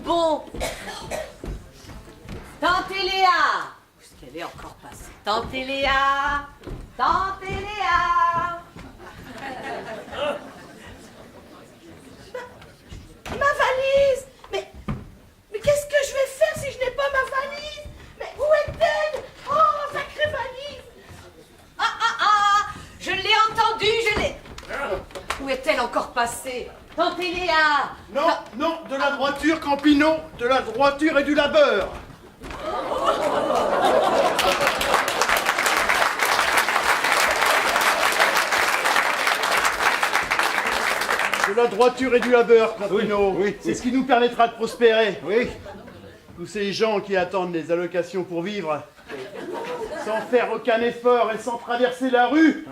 bon. Tante Léa. Où est-ce qu'elle est encore passée? Tante Léa. Tante Léa. Ma valise! Mais qu'est-ce que je vais faire si je n'ai pas ma valise? Mais où est-elle? Oh, sacrée valise! Ah! Je l'ai entendue, je l'ai... Où est-elle encore passée? Tante Léa. Non, de la droiture, Campino, de la droiture et du labeur. De la droiture et du labeur, Campino. Oui. C'est ce qui nous permettra de prospérer. Oui. Tous ces gens qui attendent les allocations pour vivre, sans faire aucun effort et sans traverser la rue.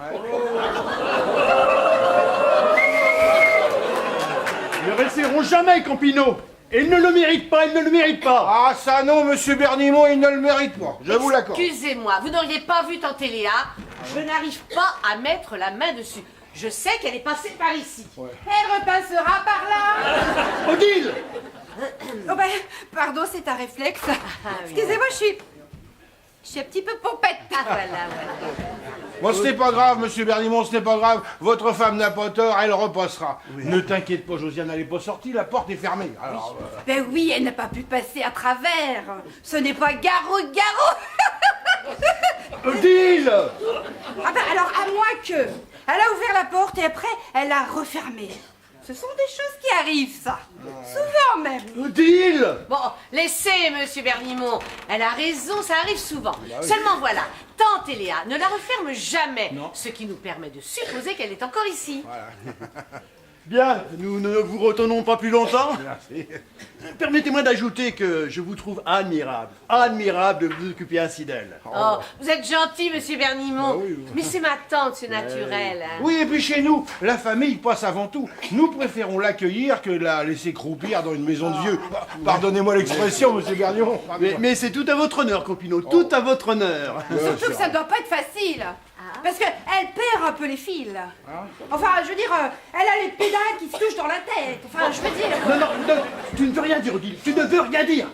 Ils ne réussiront jamais, Campino. Et ils ne le méritent pas, ils ne le méritent pas. Ah, ça non, monsieur Bernimont, il ne le mérite pas. Je vous l'accorde. Excusez-moi, vous n'auriez pas vu Tante Léa? Je n'arrive pas à mettre la main dessus. Je sais qu'elle est passée par ici. Elle repassera par là. Odile! Oh ben, pardon, c'est un réflexe. Excusez-moi, je suis un petit peu pompette. Voilà. Bon, ce n'est pas grave, monsieur Bernimont, ce n'est pas grave. Votre femme n'a pas tort, elle repassera. Ne t'inquiète pas, Josiane, elle n'est pas sortie, la porte est fermée. Alors, Ben oui, elle n'a pas pu passer à travers. Ce n'est pas Garou. Odile! Ah ben alors, à moins que... Elle a ouvert la porte et après, elle l'a refermée. Ce sont des choses qui arrivent, ça. Souvent même. Odile! Bon, laissez, monsieur Bernimont. Elle a raison, ça arrive souvent. Seulement voilà, Tante Léa ne la referme jamais. Ce qui nous permet de supposer qu'elle est encore ici. Bien, nous ne vous retenons pas plus longtemps. merci. Permettez-moi d'ajouter que je vous trouve admirable de vous occuper ainsi d'elle. Oh, vous êtes gentil, monsieur Bernimont. Mais c'est ma tante, c'est naturel. Hein. Oui, et puis chez nous, la famille passe avant tout. Nous préférons l'accueillir que la laisser croupir dans une maison de vieux. Pardonnez-moi l'expression, monsieur Bernimont. Mais c'est tout à votre honneur, Campino, tout à votre honneur. Surtout que ça ne doit pas être facile. Parce qu'elle perd un peu les fils. Enfin, je veux dire, elle a les pédales qui se touchent dans la tête. Enfin, je veux dire... Non, tu ne veux rien dire, Odile, tu ne veux rien dire.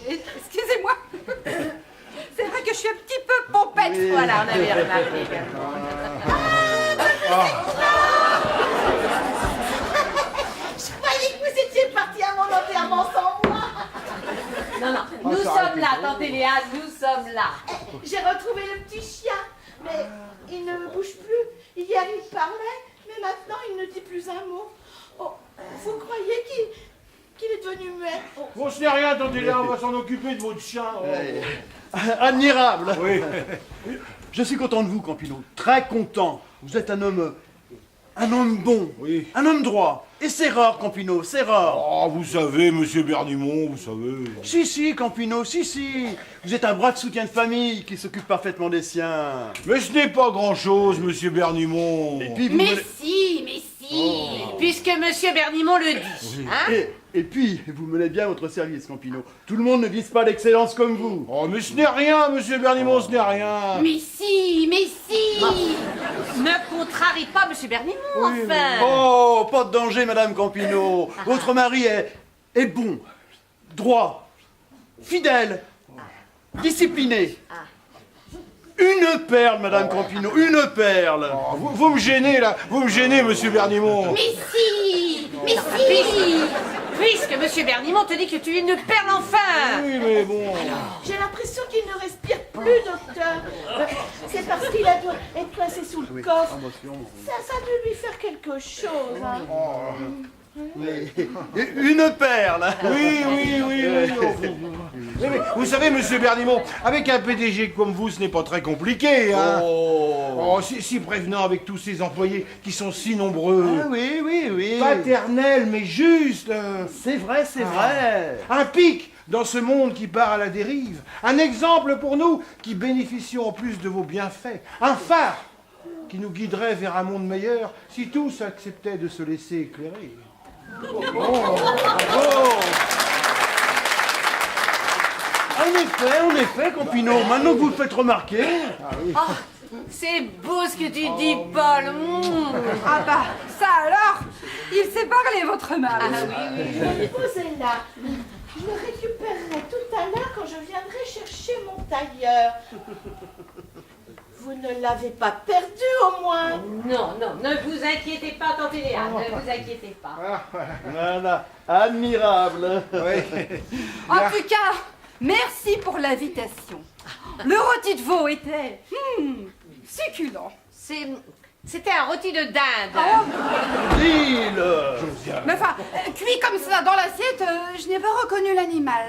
Excusez-moi. C'est vrai que je suis un petit peu pompette. Voilà, on avait remarqué également. Je croyais que vous étiez parti à mon enterrement sans moi. Non, nous sommes là, Tante Léa, nous sommes là. J'ai retrouvé le petit chien, mais il ne bouge plus. Hier, il parlait, mais maintenant, il ne dit plus un mot. Oh, vous croyez qu'il est devenu muet? Bon, ce n'est rien, tante Léa, on va s'en occuper de votre chien. Admirable. Oui. Je suis content de vous, Campino, très content. Vous êtes un homme bon, Oui. un homme droit. Et c'est rare, Campino, c'est rare. Oh, vous savez, monsieur Bernimont, vous savez. Si, Campino, si. Vous êtes un brave soutien de famille qui s'occupe parfaitement des siens. Mais ce n'est pas grand-chose, monsieur Bernimont. Et puis vous Mais menez- si. Puisque monsieur Bernimont le dit. Hein? Et puis, vous menez bien votre service, Campino. Tout le monde ne vise pas l'excellence comme vous. Oh, mais ce n'est rien, monsieur Bernimont, ce n'est rien. Mais si. Ne contrarie pas monsieur Bernimont, enfin. Oh, pas de danger, Madame Campino. Votre mari est bon, droit, fidèle, discipliné. Une perle, Madame Campino, une perle. Oh, vous me gênez, là. Vous me gênez, monsieur Bernimont. Mais si. Puisque monsieur Bernimont te dit que tu es une perle enfin. Oui, mais bon... J'ai l'impression qu'il ne respire plus, docteur. C'est parce qu'il a dû être placé sous le coffre. Ça a dû lui faire quelque chose. Hein. Une perle. Oui. Mais vous savez, monsieur Bernimont, avec un PDG comme vous, ce n'est pas très compliqué, hein. Oh, si prévenant avec tous ces employés qui sont si nombreux. Ah oui. Paternels, mais juste. C'est vrai. Un pic dans ce monde qui part à la dérive. Un exemple pour nous qui bénéficions en plus de vos bienfaits. Un phare qui nous guiderait vers un monde meilleur si tous acceptaient de se laisser éclairer. En effet, Campino, maintenant que vous le faites remarquer. C'est beau ce que tu dis, Paul. Ah bah, ça alors, il sait parler, votre mari. Ah oui. Posez-la. Je le récupérerai tout à l'heure quand je viendrai chercher mon tailleur. Vous ne l'avez pas perdu au moins? Non, non, ne vous inquiétez pas, tante Léa, ne vous inquiétez pas. Voilà, admirable. En tout cas, merci pour l'invitation. Le rôti de veau était succulent. C'était un rôti de dinde. Dis-le. Mais enfin, cuit comme ça dans l'assiette, je n'ai pas reconnu l'animal.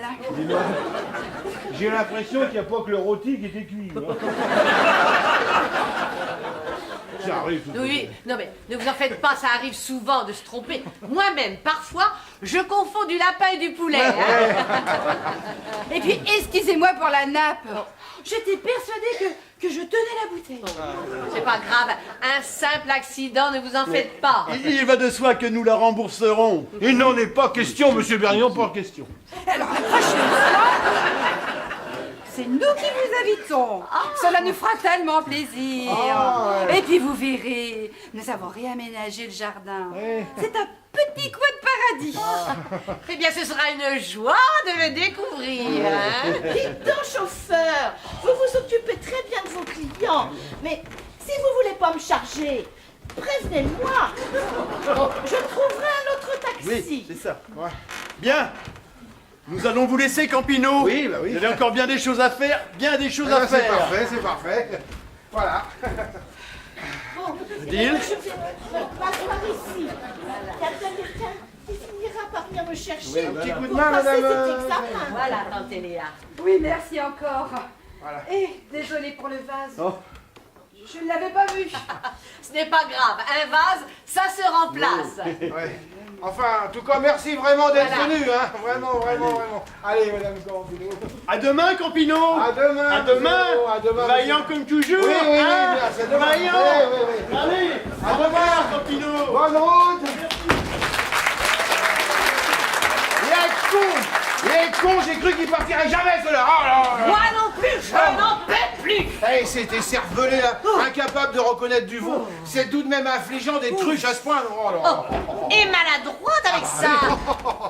J'ai l'impression qu'il n'y a pas que le rôti qui était cuit. Ça arrive tout Oui, non mais ne vous en faites pas, ça arrive souvent de se tromper. Moi-même, parfois, je confonds du lapin et du poulet. Et puis, excusez-moi pour la nappe. J'étais persuadée que je tenais la bouteille. C'est pas grave, un simple accident, ne vous en faites pas. Il va de soi que nous la rembourserons. Il n'en est pas question, monsieur Bernillon, pas question. Alors, la prochaine fois, c'est nous qui vous invitons. Cela nous fera tellement plaisir. Et puis vous verrez, nous avons réaménagé le jardin. C'est un petit coin de paradis. Eh bien, ce sera une joie de le découvrir. Hein. Dites donc, chauffeur, vous vous occupez très bien de vos clients. Mais si vous voulez pas me charger, prévenez-moi. Je trouverai un autre taxi. Oui, c'est ça. Bien. Nous allons vous laisser, Campino. Oui, bah oui. Vous avez encore bien des choses à faire, bien des choses à C'est faire. parfait, c'est parfait. Voilà. Bon, Deal. je vais m'asseoir ici. Il y a quelqu'un qui finira par venir me chercher Petit coup de pour main, passer madame. cet examen. Voilà, tante Léa. Oui, merci encore. Voilà. Et désolé pour le vase. Oh. Je ne l'avais pas vu. Ce n'est pas grave, un vase, ça se remplace. Ouais. Enfin, en tout cas, merci vraiment d'être Voilà. venu, hein. Vraiment, vraiment, vraiment. Allez, madame Campino. À demain, Campino. À demain. À demain. À demain. Vaillant comme toujours. Oui, oui, oui, hein. bien, c'est demain. Vaillant. Oui, oui, oui. Allez, À au revoir, demain. Campino. Bonne route. Il est con, j'ai cru qu'il partirait jamais, cela. Oh là là. Moi non plus, je n'en peux plus. Eh, c'était cervelé, là, incapable de reconnaître du veau. C'est tout de même affligeant des truches à ce point. Oh là là. Et maladroite avec ça.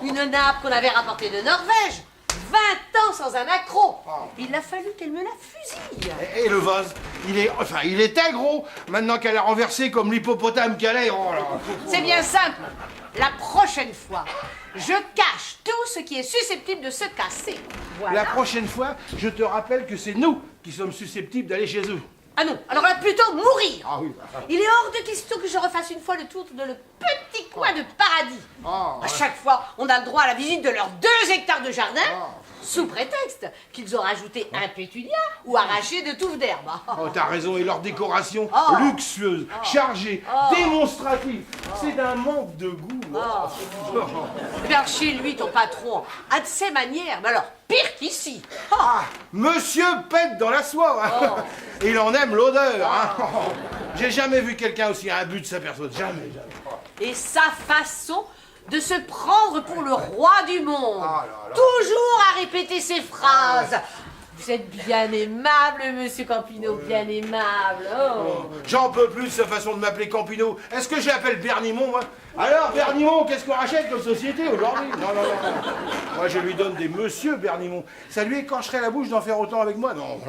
Une nappe qu'on avait rapportée de Norvège. 20 ans sans un accroc. Il a fallu qu'elle me la fusille. Et le vase, il était gros. Maintenant qu'elle a renversé comme l'hippopotame qu'elle est. Oh là. C'est bien simple. La prochaine fois, je cache tout ce qui est susceptible de se casser. Voilà. La prochaine fois, je te rappelle que c'est nous qui sommes susceptibles d'aller chez eux. Ah non, alors là, plutôt mourir. Ah oui. Il est hors de question que je refasse une fois le tour de le petit coin de paradis. À chaque fois, on a le droit à la visite de leurs 2 hectares de jardin, sous prétexte qu'ils ont rajouté un pétunia ou arraché de touffes d'herbe. Oh, t'as raison, et leur décoration Oh. luxueuse, chargée, démonstrative, c'est d'un manque de goût. Eh bien, chez lui, ton patron a de ses manières, mais alors, pire qu'ici. Ah, monsieur pète dans la soie, hein. Il en aime l'odeur. Hein. J'ai jamais vu quelqu'un aussi imbu de sa personne, jamais. Et sa façon de se prendre pour le roi du monde. Ah là là. Toujours à répéter ses phrases. Vous êtes bien aimable, monsieur Campino, bien aimable. Oh. J'en peux plus de sa façon de m'appeler Campino. Est-ce que je l'appelle Bernimont, moi? Alors, Bernimont, qu'est-ce qu'on rachète comme société aujourd'hui? Non, non, non. Moi, je lui donne des monsieur Bernimont. Ça lui écorcherait la bouche d'en faire autant avec moi? Non.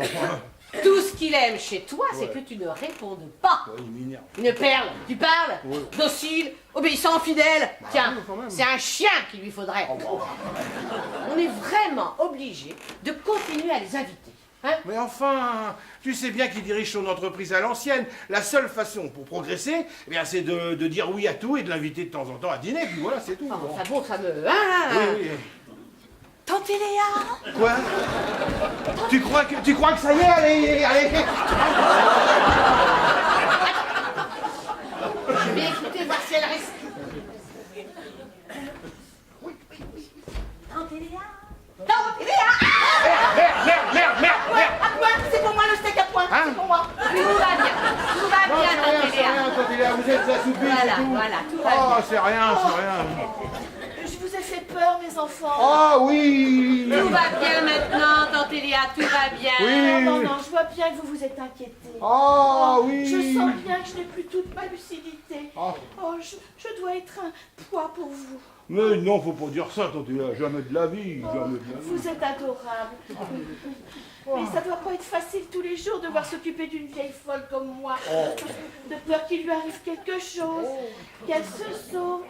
Tout ce qu'il aime chez toi, c'est que tu ne répondes pas. Il m'énerve. Une perle, tu parles, docile, obéissant, fidèle. Tiens, quand même. c'est un chien qu'il lui faudrait. On est vraiment obligé de continuer à les inviter. Hein? Mais enfin, tu sais bien qu'il dirige son entreprise à l'ancienne. La seule façon pour progresser, eh bien, c'est de dire oui à tout et de l'inviter de temps en temps à dîner. Puis voilà, c'est tout. Ah, Bon. enfin bon, ça me... Hein? Oui, oui. Tante Léa. Quoi? Tu crois que ça y est, allez, allez. Je vais écouter voir si elle reste. Tante Léa. Tante Léa. Merde. À quoi? C'est pour moi le steak à point. Hein? C'est pour moi. Tout va bien. Tout va Non, bien, c'est rien, Tante c'est rien, Léa. Tante Léa, vous êtes assoupis, Voilà, c'est tout. voilà, tout va Oh, bien. c'est rien, c'est rien. Je vous ai fait peur. peur, mes enfants. Ah oui. Tout va bien maintenant, tante Léa, tout va bien. Oui. Non, je vois bien que vous vous êtes inquiétés. Ah oui. Je sens bien que je n'ai plus toute ma lucidité. Ah. Oh, je dois être un poids pour vous. Mais non, faut pas dire ça, tante Léa. Jamais de la vie, jamais de la vie. Vous êtes adorable. Mais ça doit pas être facile tous les jours de voir s'occuper d'une vieille folle comme moi. De peur qu'il lui arrive quelque chose, qu'elle se sauve,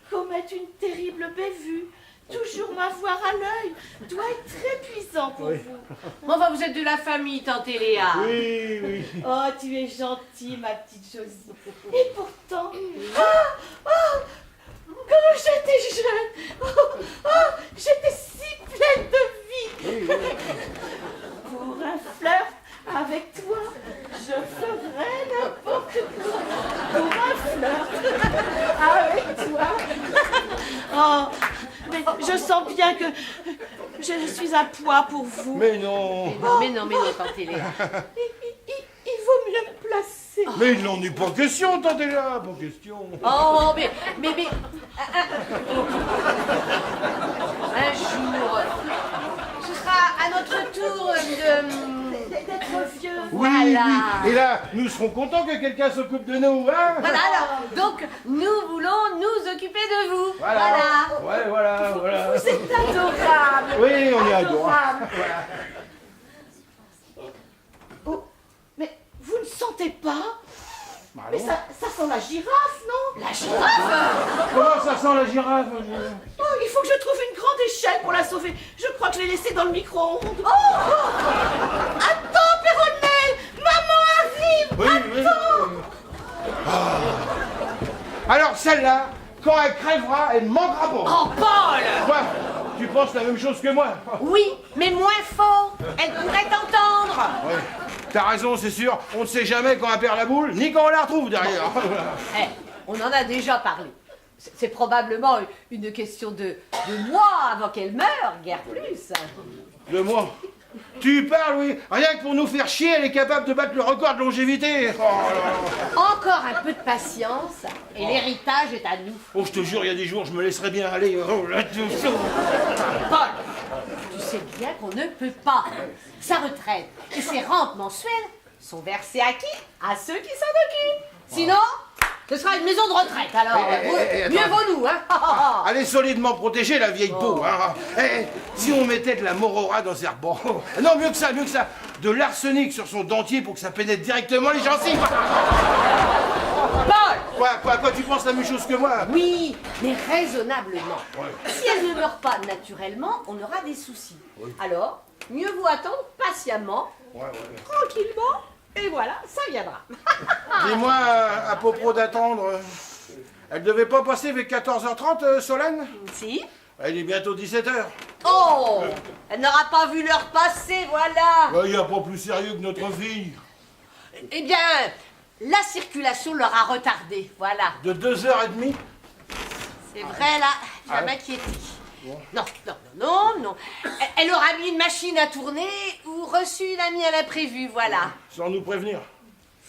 commette une terrible bévue. Toujours m'avoir à l'œil doit être très puissant pour vous. Bon, enfin, vous êtes de la famille, tante Léa. Oui, oui. Oh, tu es gentille, ma petite Josie. Et pourtant... Quand j'étais jeune, j'étais si pleine de vie. Pour un flirt avec toi, je ferais n'importe quoi. Pour un flirt avec toi. Oh, mais je sens bien que je suis un poids pour vous. Mais non. Mais non, tante Léa. Il vaut mieux me placer. Mais il n'en est pas question, tante Léa, pas question. Oh, mais... Un jour, ce sera à notre tour D'être vieux. Oui, Voilà. oui. Et là, nous serons contents que quelqu'un s'occupe de nous, hein? Voilà, alors, donc, nous voulons nous occuper de vous. Voilà. Ouais, voilà. Vous êtes adorable. Oui, on est adorable. Oh, mais vous ne sentez pas? Bah Mais non. ça sent la girafe, non? La girafe. Comment ça sent la girafe? Oh, il faut que je trouve une grande échelle pour la sauver. Je crois que je l'ai laissée dans le micro-ondes. Attends, Péronnet! Maman arrive! Oui. Alors celle-là, quand elle crèvera, elle ne manquera pas. Oh, Paul. Quoi? Tu penses la même chose que moi? Oui, mais moins fort. Elle pourrait t'entendre. Ouais. T'as raison, c'est sûr. On ne sait jamais quand on perd la boule, ni quand on la retrouve derrière. Eh, on en a déjà parlé. C'est probablement une question de mois avant qu'elle meure, guère plus. De moi. Tu parles, oui. Rien que pour nous faire chier, elle est capable de battre le record de longévité. Oh là là. Encore un peu de patience et l'héritage est à nous. Oh, je te jure, il y a des jours, je me laisserais bien aller. Oh, là, Paul, tu sais bien qu'on ne peut pas. Sa retraite et ses rentes mensuelles sont versées à qui? À ceux qui s'en occupent. Sinon, ce sera une maison de retraite, alors mieux vaut nous, hein. Elle est solidement protégée, la vieille peau. Hein. Si on mettait de la morora dans ses bon, non, mieux que ça. De l'arsenic sur son dentier pour que ça pénètre directement les gencives. Paul! Quoi, tu penses la même chose que moi? Oui, mais raisonnablement. Si elle ne meurt pas naturellement, on aura des soucis. Alors, mieux vaut attendre patiemment, tranquillement, et voilà, ça viendra. Dis-moi, à propos d'attendre, elle devait pas passer vers 14h30, Solène? Si? Elle est bientôt 17h. Oh! Elle n'aura pas vu l'heure passer, voilà. Il n'y a pas plus sérieux que notre fille. Eh bien, la circulation l'aura retardée, voilà. De 2h30? C'est vrai, là, ça m'inquiète. Non. Elle aura mis une machine à tourner ou reçu une amie à l'imprévu, voilà. Sans nous prévenir.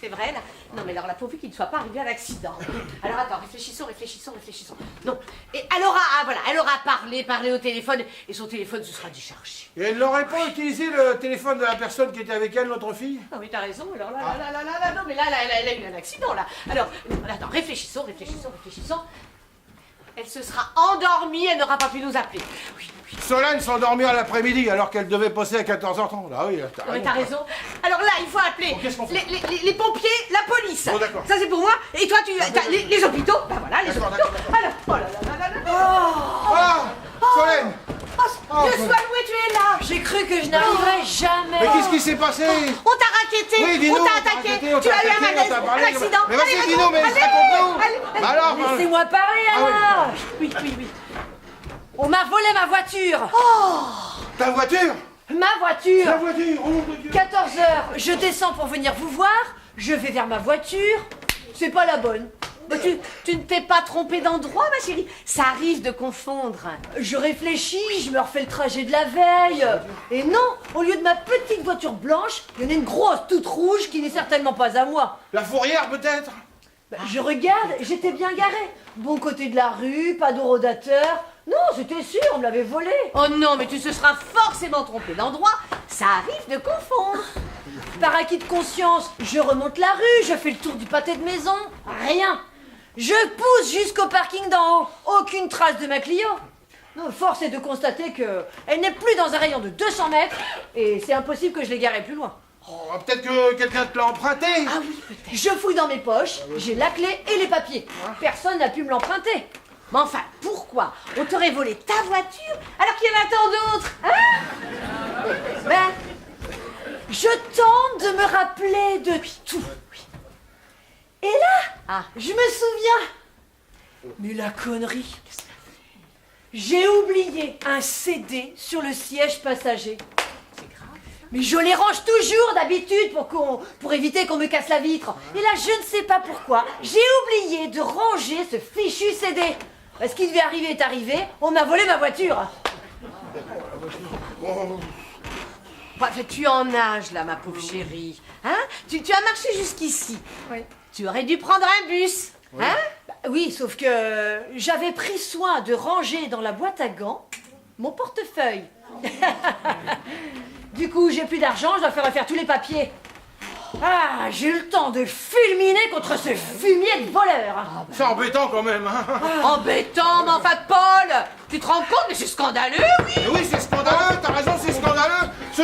C'est vrai, là. Non, mais alors là, pourvu qu'il ne soit pas arrivé à l'accident. Alors attends, réfléchissons. Non. Et elle aura parlé au téléphone, et son téléphone se sera déchargé. Et elle n'aurait pas utilisé le téléphone de la personne qui était avec elle, notre fille? Ah oui, t'as raison, alors là, non, mais là, elle a eu un accident, là. Alors, attends, réfléchissons. Elle se sera endormie, elle n'aura pas pu nous appeler. Oui. Solène s'endormir l'après-midi alors qu'elle devait passer à 14h30. Ah oui, T'as raison. Alors là, il faut appeler qu'est-ce qu'on fait? les pompiers, la police. Bon, d'accord. Ça, c'est pour moi. Et toi, les hôpitaux. Ben voilà, les hôpitaux. Alors, oh là là. Ah, Solène! Dieu soit loué, tu es là. J'ai cru que je n'arriverais jamais. Mais qu'est-ce qui s'est passé? On t'a raquetté, Oui, dis-nous, on t'a attaqué, raquetté, on tu t'a as eu un attaqué, malaise, on t'a parlé, un accident. mais vas-y, Allez, dis-nous, mais allez, raconte-nous. allez. Bah alors, Laissez-moi parler Ah oui. alors. Oui. On m'a volé ma voiture. ta voiture? Ma voiture. Ta voiture, oh mon Dieu! 14h, je descends pour venir vous voir. Je vais vers ma voiture. C'est pas la bonne. Bah, tu ne t'es pas trompé d'endroit, ma chérie. Ça arrive de confondre. Je réfléchis, je me refais le trajet de la veille. Et non, au lieu de ma petite voiture blanche, il y en a une grosse toute rouge qui n'est certainement pas à moi. La fourrière, peut-être? Je regarde, j'étais bien garée. Bon côté de la rue, pas de rodateur. Non, c'était sûr, on me l'avait volé. Oh non, mais tu te seras forcément trompé d'endroit. Ça arrive de confondre. Par acquis de conscience, je remonte la rue, je fais le tour du pâté de maison. Rien. Je pousse jusqu'au parking d'en haut. Aucune trace de ma Clio. Non, force est de constater que elle n'est plus dans un rayon de 200 mètres et c'est impossible que je l'ai garée plus loin. Oh, peut-être que quelqu'un te l'a emprunté. Ah oui, peut-être. Je fouille dans mes poches, j'ai la clé et les papiers. Personne n'a pu me l'emprunter. Mais enfin, pourquoi on t'aurait volé ta voiture alors qu'il y en a tant d'autres, hein? Ben, je tente de me rappeler de tout. Et là, je me souviens. Mais la connerie. J'ai oublié un CD sur le siège passager. Mais je les range toujours d'habitude pour éviter qu'on me casse la vitre. Et là, je ne sais pas pourquoi, j'ai oublié de ranger ce fichu CD. Ce qui devait arriver est arrivé, on m'a volé ma voiture. Bah, tu es en âge, là, ma pauvre chérie. Hein? Tu as marché jusqu'ici. Oui. Tu aurais dû prendre un bus. Hein? Bah, oui, sauf que j'avais pris soin de ranger dans la boîte à gants mon portefeuille. Du coup, j'ai plus d'argent, je dois faire refaire tous les papiers. Ah, j'ai eu le temps de fulminer contre ce fumier de voleur. C'est embêtant quand même, hein. Embêtant, mais enfin, Paul, tu te rends compte, mais c'est scandaleux, oui. Mais oui, c'est scandaleux, t'as raison, c'est scandaleux. Ce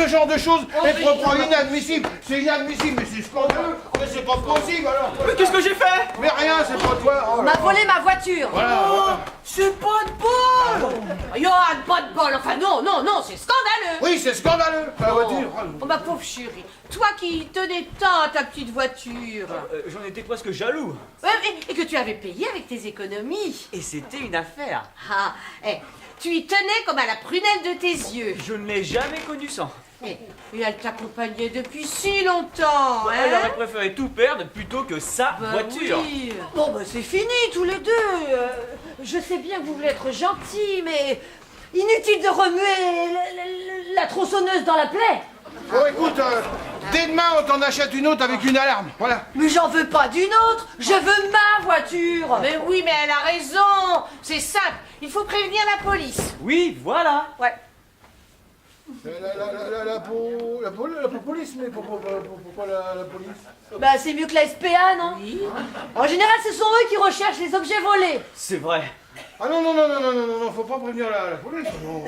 genre de choses est proprement inadmissible. C'est inadmissible, mais c'est scandaleux. Mais c'est pas possible alors. Mais qu'est-ce que j'ai fait? Mais rien, c'est pas toi. On m'a volé ma voiture. Voilà. C'est pas de bol. Johan, pas de bol. Enfin, non, c'est scandaleux. Oui, c'est scandaleux, la voiture. Oh, ma pauvre chérie, toi qui tenais tant à ta petite voiture. J'en étais presque jaloux. Ouais, et que tu avais payé avec tes économies. Et c'était une affaire. Ah, tu y tenais comme à la prunelle de tes yeux. Je ne l'ai jamais connu sans. Et elle t'accompagnait depuis si longtemps, hein? Elle aurait préféré tout perdre plutôt que sa Bah voiture. oui. Bon, bah c'est fini tous les deux. Je sais bien que vous voulez être gentil, mais inutile de remuer la tronçonneuse dans la plaie. Bon, écoute, dès demain, on t'en achète une autre avec une alarme. Voilà. Mais j'en veux pas d'une autre. Je veux ma voiture. Mais oui, mais elle a raison. C'est simple, il faut prévenir la police. Oui, voilà. Ouais. La police, mais pourquoi la police? Bah c'est mieux que la SPA, non? Oui. En général, ce sont eux qui recherchent les objets volés. C'est vrai. Ah non, faut pas prévenir la police. Non.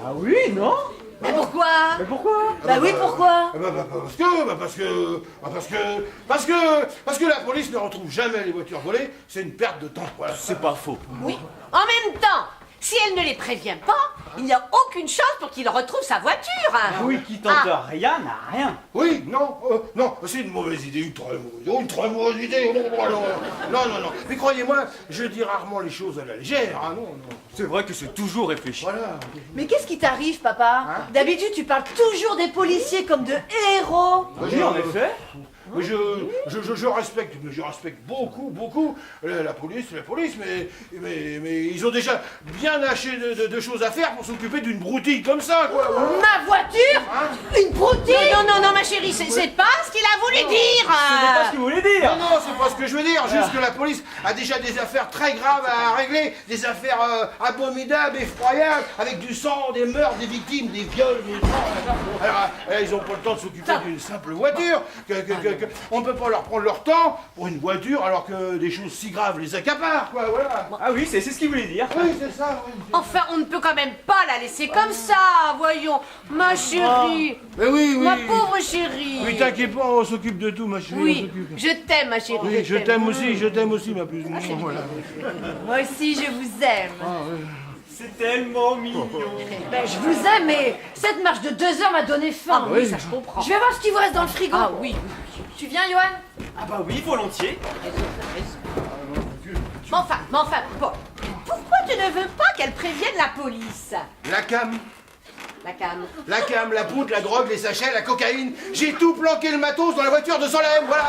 Ah oui, non? Mais pourquoi? Mais pourquoi? Bah oui, pourquoi? Parce que la police ne retrouve jamais les voitures volées, c'est une perte de temps. Voilà. C'est pas faux. Oui. En même temps, si elle ne les prévient pas, il n'y a aucune chance pour qu'il retrouve sa voiture. Hein. Oui, qui tente rien n'a rien. Oui, non, c'est une mauvaise idée, une très mauvaise idée. Non. Mais croyez-moi, je dis rarement les choses à la légère. Hein, non. C'est vrai que c'est toujours réfléchi. Voilà. Mais qu'est-ce qui t'arrive, papa? D'habitude, tu parles toujours des policiers comme de héros. Oui, en effet. Mais je respecte beaucoup la police, mais ils ont déjà bien assez de choses à faire pour s'occuper d'une broutille comme ça, quoi. Ma voiture? Une broutille? Non, ma chérie, c'est pas ce qu'il a voulu dire. C'est pas ce qu'il voulait dire. Non, c'est pas ce que je veux dire, juste que la police a déjà des affaires très graves à régler, des affaires abominables, effroyables, avec du sang, des meurtres, des victimes, des viols, Alors, ils ont pas le temps de s'occuper d'une simple voiture, on ne peut pas leur prendre leur temps pour une voiture alors que des choses si graves les accaparent, quoi, voilà. Ah oui, c'est ce qu'il voulait dire. Oui, c'est ça, oui. Enfin, on ne peut quand même pas la laisser comme ça, voyons. Ma chérie. Mais oui. Ma pauvre chérie. Oui, t'inquiète pas, on s'occupe de tout, ma chérie, on Oui, s'occupe. je t'aime, ma chérie. Oui, je t'aime aussi, ma plus. Voilà. Moi aussi, je vous aime. C'est tellement mignon. Ben, je vous aime, mais cette marche de 2 heures m'a donné faim. Oui, ça je comprends. Je vais voir ce qu'il vous reste dans le frigo. Ah oui. Tu viens, Johan? Ah bah oui, volontiers. Mais enfin, Paul, pourquoi tu ne veux pas qu'elle prévienne la police? La cam, La cam. la poudre, la drogue, les sachets, la cocaïne. J'ai tout planqué le matos dans la voiture de Solène, voilà.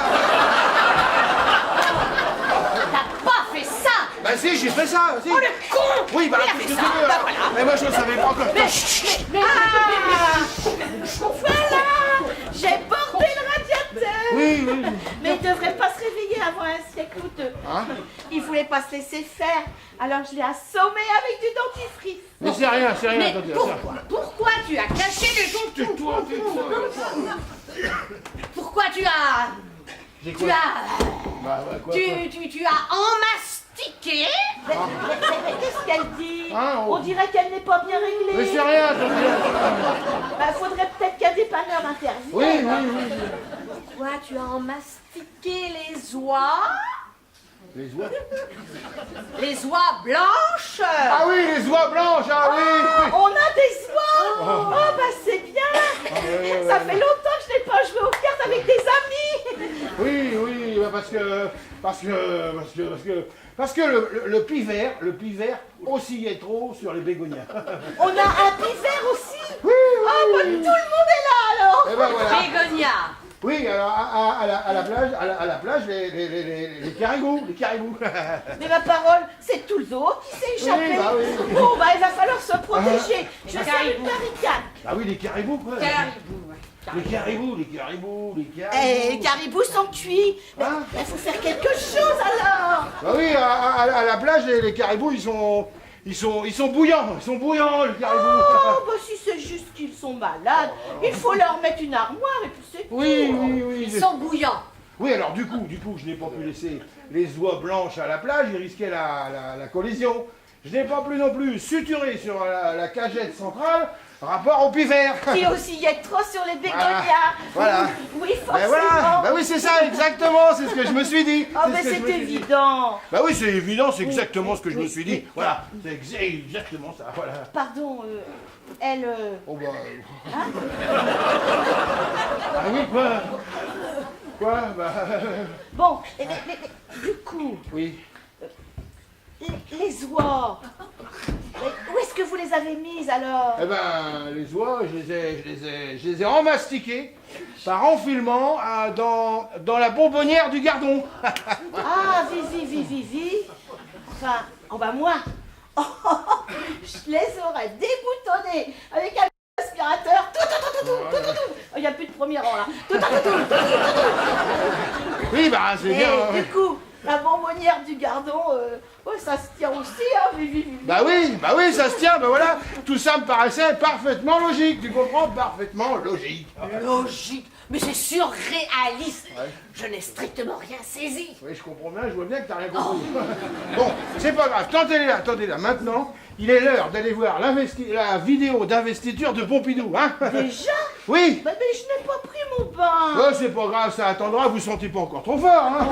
T'as pas fait ça. Bah si, j'ai fait ça, si. Oh le con. Oui, bah Il a qu'est-ce fait que ça, tu veux, bah alors voilà. Mais moi je ne savais pas encore. Mais voilà. J'ai porté le radiateur. Oui, oui. Mais il devrait pas se réveiller avant un siècle ou deux. Hein? Il voulait pas se laisser faire, alors je l'ai assommé avec du dentifrice. Mais c'est rien, Mais attendez. pourquoi tu as caché le Tais-toi. Pourquoi tu as... J'ai Tu quoi? as... Bah, quoi, Tu as emmastiqué. Mais qu'est-ce qu'elle dit? Hein, On dirait qu'elle n'est pas bien réglée. Mais c'est rien, attendez. Bah, faudrait peut-être qu'un dépanneur intervienne. Oui. Pourquoi tu as emmastiqué les oies? Les oies? Les oies blanches? Ah oui, les oies blanches, ah oui. On a des oies. Oh, bah c'est bien. Ça fait longtemps que je n'ai pas joué aux cartes avec des amis. Oui, bah, parce que le pivert oscillait trop sur les bégonias. On a un pivert aussi. Oui. Oh, bah, tout le monde est là alors. Et ben voilà. Bégonia. Oui, alors à la plage, les caribous. Mais ma parole, c'est tout le zoo qui s'est échappé. Oui, bah oui. Bon, bah il va falloir se protéger. Je vais faire une barricade. Ah oui, les caribous, quoi. Les caribous. Eh, les caribous sont cuits. Mais Hein? il faut faire quelque chose alors. Bah oui, à la plage, les caribous, ils sont bouillants, les caribous. Oh, bah si c'est juste qu'ils sont malades, il faut leur mettre une armoire et puis c'est tout. Oui. Ils sont bouillants. Oui, alors du coup, je n'ai pas pu laisser les oies blanches à la plage, ils risquaient la collision. Je n'ai pas pu non plus suturer sur la cagette centrale, rapport au pivert. Qui oscillait trop sur les bégonias. Voilà. Oui, Ben forcément. voilà, bah oui, c'est ça, exactement, c'est ce que je me suis dit. Oh, mais c'est évident. Bah oui, c'est évident, c'est exactement ce que je me suis dit. Voilà, c'est exactement ça, voilà. Pardon, elle... Oh bah... Ah oui, quoi bah... Bon, du coup, Oui. les oies, où est-ce que vous les avez mises alors? Eh ben, les oies, je les ai emmastiquées par enfilement dans la bonbonnière du Gardon. Ah, Vivi. Enfin, oh bah moi, je les aurais déboutonnées avec un aspirateur. Il n'y a plus de premier rang là. Oui, bah c'est Et bien. du coup, la bonbonnière du Gardon, ouais, ça se tient aussi, hein, Vivi. Bah oui, ça se tient, bah voilà. Tout ça me paraissait parfaitement logique, tu comprends? Parfaitement logique. Logique. Mais c'est surréaliste. Ouais. Je n'ai strictement rien saisi. Oui, je comprends bien, je vois bien que t'as rien compris. Bon, c'est pas grave, tentez-les là. Maintenant, il est l'heure d'aller voir la vidéo d'investiture de Pompidou, hein? Déjà? Oui. Bah, mais je n'ai pas pris mon bain. Oh, c'est pas grave, ça attendra, vous sentez pas encore trop fort, hein?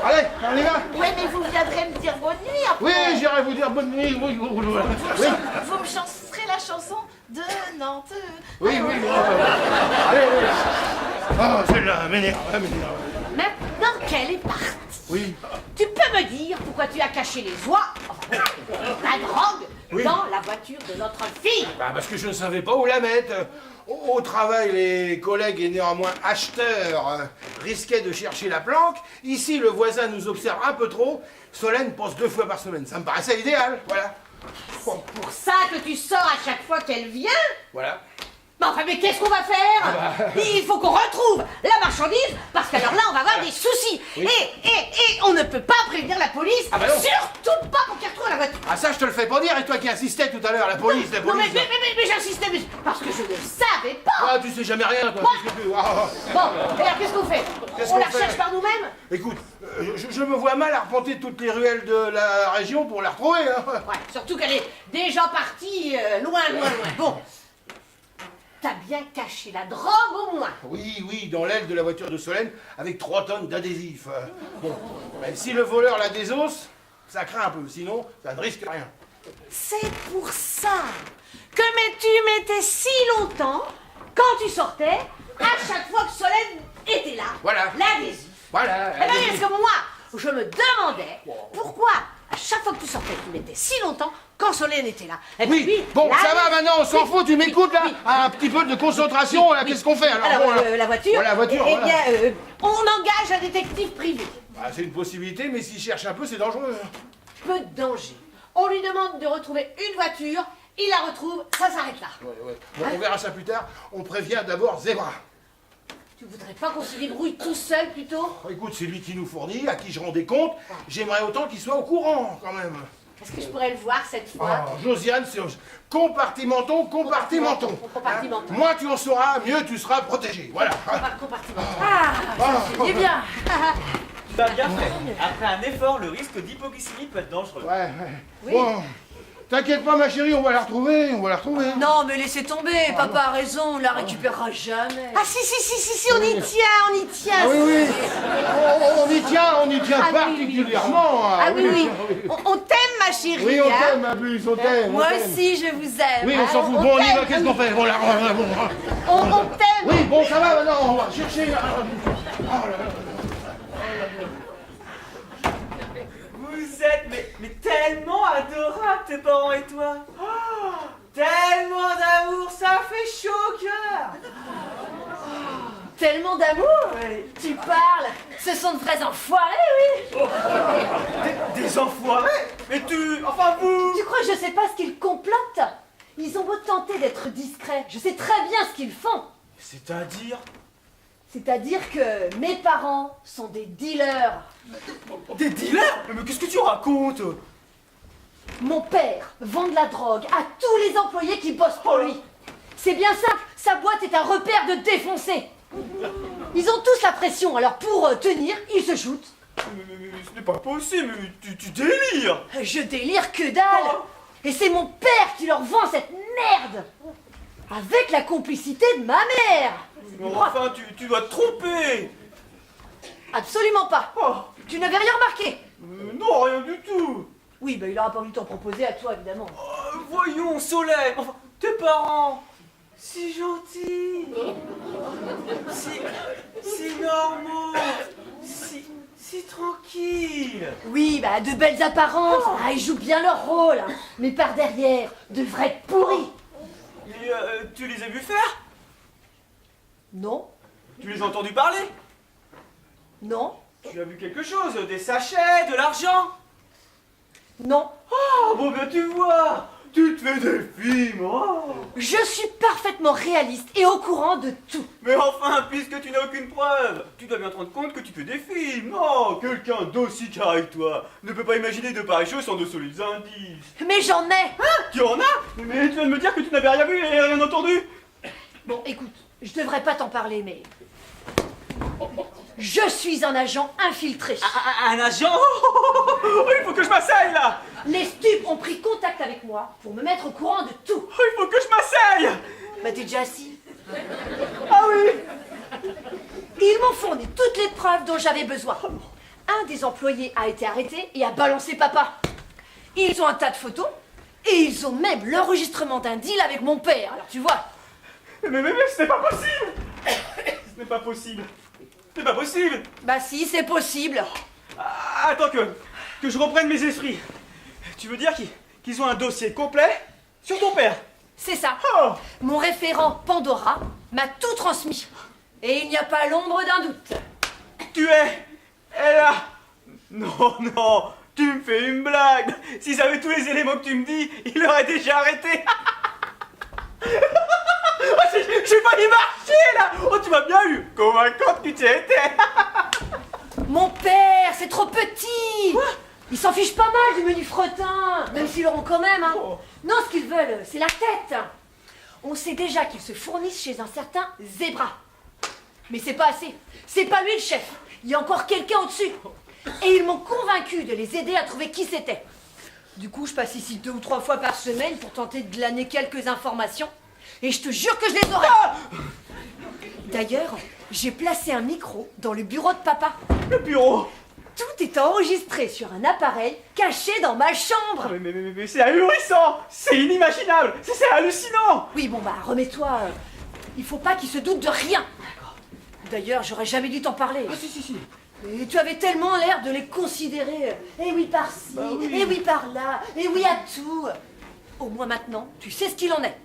Allez, on y va. Ouais, mais vous viendrez me dire bonne nuit après. Oui, j'irai vous dire bonne nuit. Oui. Vous me chanterez la chanson de Nantes. Oui. Allez. Oh, celle-là, m'énerve. Maintenant qu'elle est partie, Oui. tu peux me dire pourquoi tu as caché les oies, enfin, la drogue, Oui. dans la voiture de notre fille? Bah, parce que je ne savais pas où la mettre. Au travail, les collègues et néanmoins acheteurs risquaient de chercher la planque. Ici, le voisin nous observe un peu trop. Solène passe 2 fois par semaine. Ça me paraissait idéal, voilà. C'est pour ça que tu sors à chaque fois qu'elle vient? Voilà. Mais enfin, mais qu'est-ce qu'on va faire? Il faut qu'on retrouve la marchandise, parce qu'alors là, on va avoir des soucis. Oui. Et on ne peut pas prévenir la police, Ah bah non. surtout pas pour qu'elle retrouve la voiture. Ah, ça, je te le fais pas dire. Et toi qui insistais tout à l'heure, la police. Non, mais j'insistais, parce que je ne savais pas. Ah, tu sais jamais rien, toi. Qu'est-ce que tu... Ah. Bon, et alors qu'est-ce qu'on fait? Qu'est-ce On la qu'on fait recherche par nous-mêmes? Écoute, je me vois mal arpenter toutes les ruelles de la région pour la retrouver, hein. Ouais, surtout qu'elle est déjà partie loin. Bon, t'as bien caché la drogue au moins. Oui, dans l'aile de la voiture de Solène, avec 3 tonnes d'adhésif. Bon, même si le voleur la désosse, ça craint un peu, sinon, ça ne risque rien. C'est pour ça que tu mettais si longtemps, quand tu sortais, à chaque fois que Solène était là, Voilà. l'adhésif. Voilà. Eh bien, parce que moi, je me demandais pourquoi, à chaque fois que tu sortais, tu mettais si longtemps quand Solène était là. Et Oui, puis, bon, là, ça va maintenant, on s'en fout, tu m'écoutes là? oui. Un petit peu de concentration, là, qu'est-ce qu'on fait alors? Alors, Bon, là. la voiture, Voilà, la voiture, eh voilà. bien, on engage un détective privé. Ah, c'est une possibilité, mais s'il cherche un peu, c'est dangereux. Peu de danger. On lui demande de retrouver une voiture, il la retrouve, ça s'arrête là. Ouais. Bon, on verra ça plus tard. On prévient d'abord Zébra. Tu voudrais pas qu'on se débrouille tout seul plutôt? Écoute, c'est lui qui nous fournit, à qui je rends des comptes. J'aimerais autant qu'il soit au courant, quand même. Est-ce que je pourrais le voir cette fois? Josiane, c'est compartimentons. Compartimentons. Moins tu en sauras, mieux tu seras protégé. Voilà. Compartimentons. Eh bien, Tu as bien fait. Après un effort, le risque d'hypoglycémie peut être dangereux. Ouais. Bon, t'inquiète pas, ma chérie, on va la retrouver. Non, mais laissez tomber, papa a raison, on la récupérera jamais. Ah si, on y tient. Ah oui. On y tient Ah oui, particulièrement. Ah oui. On t'aime, ma chérie. Oui, on hein. t'aime, ma puce, on t'aime. Moi on t'aime. aussi, je vous aime. Oui, on s'en fout. on Bon, on y t'aime. va, qu'est-ce qu'on fait? Bon, là, bon. On t'aime. Oui, bon, ça va maintenant, on va chercher. Vous êtes mais tellement adorables, tes parents et toi. Oh, tellement d'amour, ça fait chaud au cœur. Tellement d'amour. Tu parles. Ce sont de vrais enfoirés, oui. Des enfoirés. Mais enfin vous. Tu crois que je sais pas ce qu'ils complotent? Ils ont beau tenter d'être discrets, je sais très bien ce qu'ils font. C'est-à-dire? C'est-à-dire que mes parents sont des dealers. Des dealers? Mais qu'est-ce que tu racontes? Mon père vend de la drogue à tous les employés qui bossent pour lui. C'est bien simple, sa boîte est un repère de défoncés. Ils ont tous la pression, alors pour tenir, ils se shootent. Mais ce n'est pas possible, mais tu délires. Je délire que dalle. Et c'est mon père qui leur vend cette merde. Avec la complicité de ma mère. Mais enfin, tu dois te tromper. Absolument pas. Oh, Tu n'avais rien remarqué? non, rien du tout. Oui, il aura pas voulu t'en proposer à toi, évidemment. Voyons, Soleil, enfin, tes parents, si gentils, si normaux, si tranquilles. Oui, de belles apparences. Ils jouent bien leur rôle. Mais par derrière, de vrais pourris. Et tu les as vus faire? Non, Tu les as entendus parler? non, Tu as vu quelque chose? Des sachets, de l'argent? non. Oh, bon, bien tu vois, tu te fais des films, oh. Je suis parfaitement réaliste et au courant de tout. Mais enfin, puisque tu n'as aucune preuve, tu dois bien te rendre compte que tu fais des films. Non, quelqu'un d'aussi carré que toi ne peut pas imaginer de pareilles choses sans de solides indices. Mais j'en ai. Tu en as? Mais tu viens de me dire que tu n'avais rien vu et rien entendu. Bon, écoute, je devrais pas t'en parler, mais... Je suis un agent infiltré. Un agent? Oh, il faut que je m'asseye là. Les stupes ont pris contact avec moi pour me mettre au courant de tout. Oh, il faut que je m'asseye. T'es déjà assis? Ah oui. Ils m'ont fourni toutes les preuves dont j'avais besoin. Un des employés a été arrêté et a balancé papa. Ils ont un tas de photos et ils ont même l'enregistrement d'un deal avec mon père. Alors tu vois. Mais ce n'est pas possible. Ce n'est pas possible. C'est pas possible. Si, c'est possible. Attends que je reprenne mes esprits. Tu veux dire qu'ils ont un dossier complet sur ton père? C'est ça. Oh. Mon référent Pandora m'a tout transmis. Et il n'y a pas l'ombre d'un doute. Tu es là. Non, tu me fais une blague. S'ils avaient tous les éléments que tu me dis, ils l'auraient déjà arrêté. J'ai failli marcher là. Oh, tu m'as bien eu. Convaincante que tu étais. Mon père, c'est trop petit. Ils s'en fichent pas mal du menu fretin, même s'ils l'auront quand même. Oh. Non, ce qu'ils veulent, c'est la tête. On sait déjà qu'ils se fournissent chez un certain Zebra. Mais c'est pas assez. C'est pas lui le chef. Il y a encore quelqu'un au-dessus. Et ils m'ont convaincu de les aider à trouver qui c'était. Du coup, je passe ici 2 ou 3 fois par semaine pour tenter de glaner quelques informations. Et je te jure que je les aurai. D'ailleurs, j'ai placé un micro dans le bureau de papa. Le bureau. Tout est enregistré sur un appareil caché dans ma chambre. Mais c'est ahurissant. C'est inimaginable. C'est hallucinant. Oui, remets-toi. Il faut pas qu'ils se doutent de rien. D'ailleurs, j'aurais jamais dû t'en parler. Si. Et tu avais tellement l'air de les considérer. Eh oui, par-ci, eh oui, par-là, eh oui, à tout. Au moins maintenant, tu sais ce qu'il en est.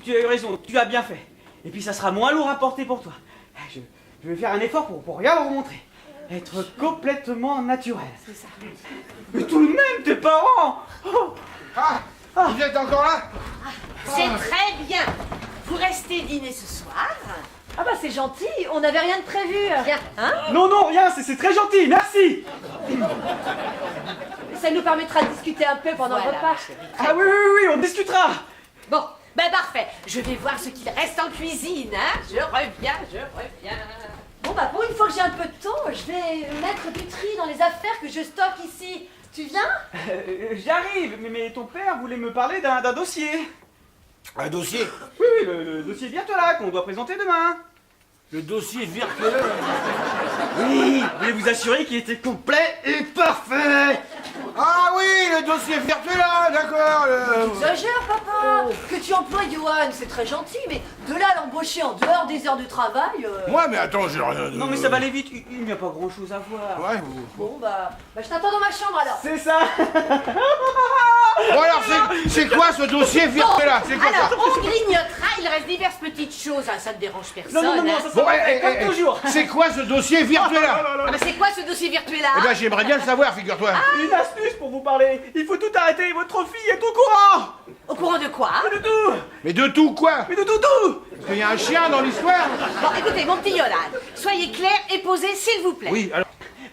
Tu as eu raison, tu as bien fait. Et puis ça sera moins lourd à porter pour toi. Je vais faire un effort pour rien vous montrer. Être complètement naturel. C'est ça. Mais tout de même, tes parents. Vous êtes encore là? C'est très bien. Vous restez dîner ce soir. Ah bah c'est gentil, on n'avait rien de prévu. Tiens, hein? Non, non, rien, c'est très gentil, merci. Ça nous permettra de discuter un peu pendant le Voilà, repas. ma chérie. Ah oui, on discutera. Bon, ben parfait. Je vais voir ce qu'il reste en cuisine, hein. Je reviens. Bon bah pour une fois que j'ai un peu de temps, je vais mettre du tri dans les affaires que je stocke ici. Tu viens? J'arrive, mais ton père voulait me parler d'un dossier. Un dossier? Oui, le dossier Virtola qu'on doit présenter demain. Le dossier virtuel? Oui, je voulais vous assurer qu'il était complet et parfait. Ah oui, le dossier virtuel, d'accord. Exagère papa. Que tu emploies Johan, c'est très gentil, mais de là à l'embaucher en dehors des heures de travail... Moi, mais attends, j'ai rien... Non mais ça va aller vite, il n'y a pas grand chose à voir. Ouais, Bon bah je t'attends dans ma chambre alors. C'est ça. Bon alors, c'est quoi ce dossier virtuel là? C'est quoi ça? Alors, on grignotera, il reste diverses petites choses, hein, ça ne dérange personne. Non, hein. ça sera fait comme toujours. C'est quoi ce dossier virtuel là? Ah, mais c'est quoi ce dossier virtuel là? Eh ben, j'aimerais bien le savoir, figure-toi. Une astuce pour vous parler. Il faut tout arrêter, votre fille est au courant. Au courant de quoi? Mais de tout. Mais de tout quoi? Mais de tout. Parce qu'il y a un chien dans l'histoire? Bon, écoutez, mon petit Yolande, soyez clair et posé, s'il vous plaît. Oui, alors...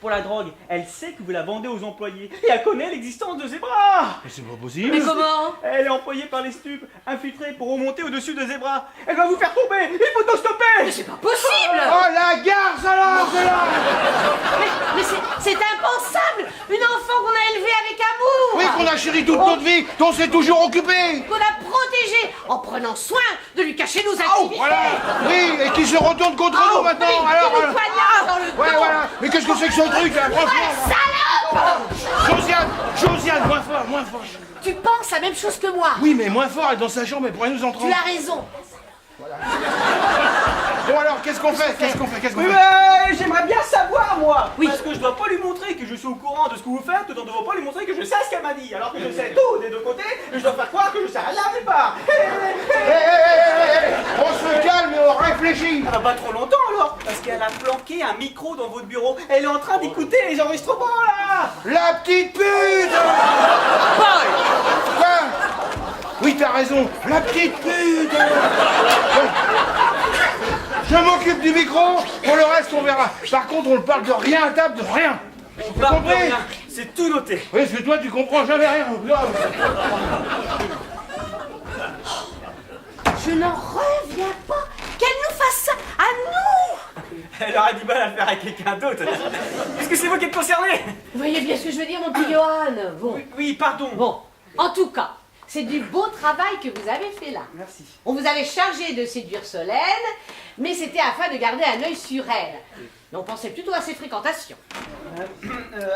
Pour la drogue, elle sait que vous la vendez aux employés et elle connaît l'existence de Zebra. Mais c'est pas possible. Mais comment? Elle est employée par les stupes, infiltrée pour remonter au-dessus de Zebra. Elle va vous faire tomber. Il faut tout stopper. Mais c'est pas possible! Oh la garce alors, c'est là! Mais c'est impensable! Une enfant qu'on a élevée avec amour! Oui, qu'on a chéri toute notre vie, dont s'est toujours occupé! Qu'on a protégée en prenant soin de lui cacher nos Oh, activités! voilà! Oui, et qui se retourne contre nous maintenant, Oui, alors... qui nous poignarde dans le dos! Ouais, voilà! Mais qu'est-ce que c'est que ce truc là, franchement? Josiane, moins fort! Tu penses la même chose que moi! Oui, mais moins fort, elle est dans sa chambre, elle pourrait nous entendre. Tu as raison! Bon alors, qu'est-ce qu'on fait? Oui, mais j'aimerais bien savoir, moi. Oui. Parce que je dois pas lui montrer que je suis au courant de ce que vous faites, tout en ne devant pas lui montrer que je sais ce qu'elle m'a dit. Alors que je sais tout des deux côtés, et je dois faire croire que je sais rien nulle part. On se calme et on réfléchit! Ça va pas trop longtemps alors, parce qu'elle a planqué un micro dans votre bureau. Elle est en train d'écouter les enregistrements là. La petite pute! Paul! Quoi? Oui, t'as raison, la petite pute! Bon. Je m'occupe du micro, pour le reste on verra. Par contre, on ne parle de rien à table, de rien. On parle de compris? rien, c'est tout noté. Oui, parce que toi, tu comprends jamais rien. Je n'en reviens pas qu'elle nous fasse ça à nous! Elle aura du mal à le faire avec quelqu'un d'autre. Puisque c'est vous qui êtes concerné. Vous voyez bien ce que je veux dire, mon petit Johan? Bon. Oui, pardon. Bon, en tout cas, c'est du beau travail que vous avez fait là. Merci. On vous avait chargé de séduire Solène, mais c'était afin de garder un œil sur elle. Mais on pensait plutôt à ses fréquentations.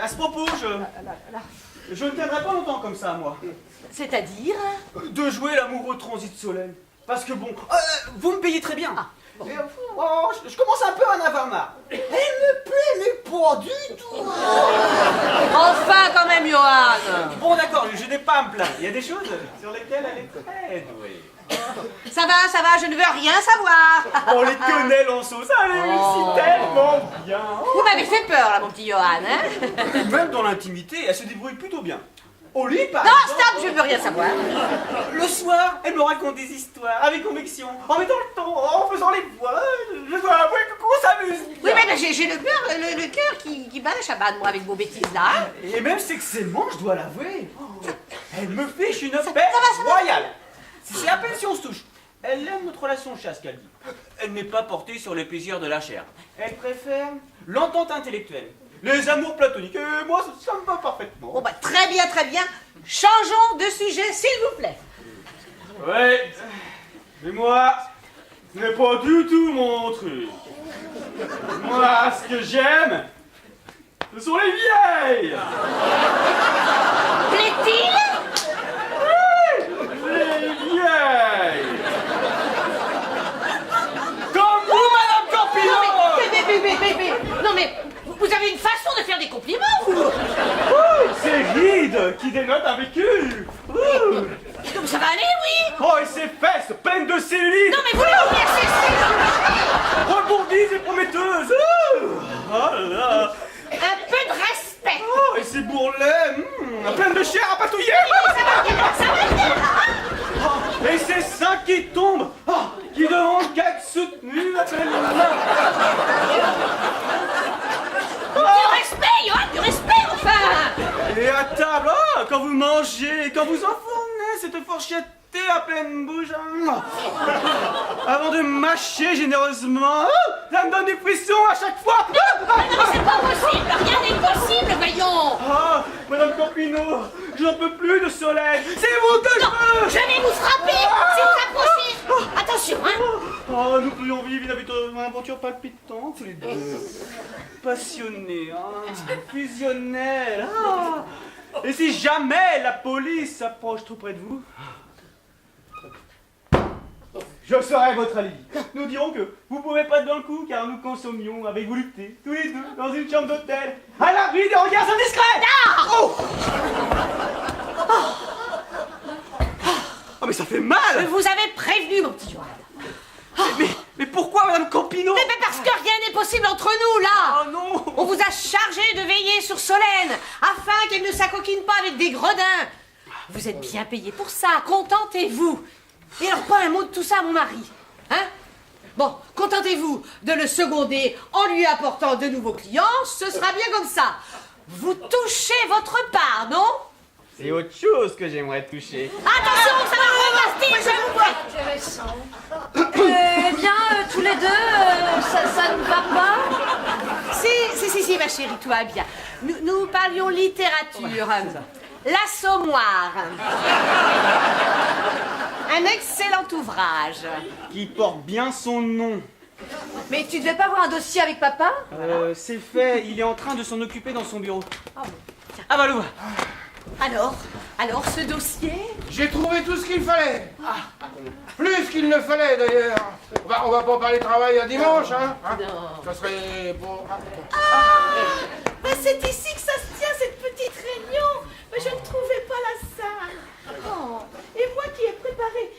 À ce propos, je ne tiendrai pas longtemps comme ça, moi. C'est-à-dire? De jouer l'amoureux transit Solène. Parce que bon, vous me payez très bien. bon. Et, je commence un peu à en avoir marre. Elle me plaît, mais pas du tout. Enfin, quand même, Johan! Bon, d'accord, je n'ai pas à me plaindre. Il y a des choses sur lesquelles elle est très douée. Ça va, je ne veux rien savoir! On les connaît, Lanceau, ça réussit tellement bien. Vous m'avez fait peur, là, mon petit Johan, hein? Même dans l'intimité, elle se débrouille plutôt bien. Au lit, par Non, exemple, stop, je veux rien savoir! le soir, elle me raconte des histoires avec conviction, en mettant le ton, en faisant les voix. Je dois avouer qu'on s'amuse. Oui, mais j'ai le cœur qui bat la chabane, moi, avec vos bêtises, là. Et même sexuellement, je dois l'avouer. Elle me fiche une paix va. royale. C'est à peine si on se touche. Elle aime notre relation chasse, qu'elle dit. Elle n'est pas portée sur les plaisirs de la chair. Elle préfère l'entente intellectuelle, les amours platoniques. Et moi, ça me va parfaitement. Bon, bah, très bien. Changeons de sujet, s'il vous plaît. Ouais, mais moi, ce n'est pas du tout mon truc. Moi, ce que j'aime, ce sont les vieilles. Plaît-il? Les vieilles. Comme vous, Madame Campino. Non, mais vous avez une façon de faire des compliments, vous! C'est rides qui dénotent un vécu. Donc ça va aller, oui! Oh, et ses fesses pleines de cellulite. Non, mais vous l'avez oublié, c'est... Rebondies et prometteuses. Oh là là. Un peu de respect! Oh, et ses bourrelets, pleines de chair à patouiller. Ça va bien, Oh, et ses seins qui tombent, qui demandent qu'à être soutenus. table, oh, quand vous mangez, quand vous enfournez cette fourchette à pleine bouche, avant de mâcher généreusement, ça me donne des frissons à chaque fois. Non, c'est pas possible, rien n'est possible, voyons. Ah, Madame Campineau, j'en peux plus de Solène. C'est vous que je veux. Je vais vous frapper si vous approchez. Attention, hein. Oh, nous pourrions vivre une aventure palpitante, tous les deux. Passionnés, fusionnels. Et si jamais la police s'approche trop près de vous, je serai votre alibi. Nous dirons que vous pouvez pas être dans le coup car nous consommions avec volupté, tous les deux, dans une chambre d'hôtel, à l'abri des regards indiscrets. Oh, mais ça fait mal. Je vous avais prévenu, mon petit Johan. Mais pourquoi, Madame Campineau? Mais parce que rien n'est possible entre nous, là. Oh non. On vous a chargé de veiller sur Solène, afin qu'elle ne s'acoquine pas avec des gredins. Vous êtes bien payé pour ça, contentez-vous. Et alors, pas un mot de tout ça à mon mari, hein? Bon, contentez-vous de le seconder en lui apportant de nouveaux clients, ce sera bien comme ça. Vous touchez votre part, non? C'est autre chose que j'aimerais toucher. Attention, ça va repasser, je vous vois. Eh bien, tous les deux, ça ne va pas? Si, ma chérie, tout va bien. Nous parlions littérature. L'Assommoir. Un excellent ouvrage. Qui porte bien son nom. Mais tu devais pas avoir un dossier avec papa? C'est fait, il est en train de s'en occuper dans son bureau. Ah bah le voilà. Alors, ce dossier? J'ai trouvé tout ce qu'il fallait. Plus qu'il ne fallait d'ailleurs. On va pas parler travail un dimanche, hein? Non. Ça serait bon. Ben, c'est ici que ça se tient, cette petite réunion. Mais je ne trouvais pas la salle. Oh, et moi qui ai préparé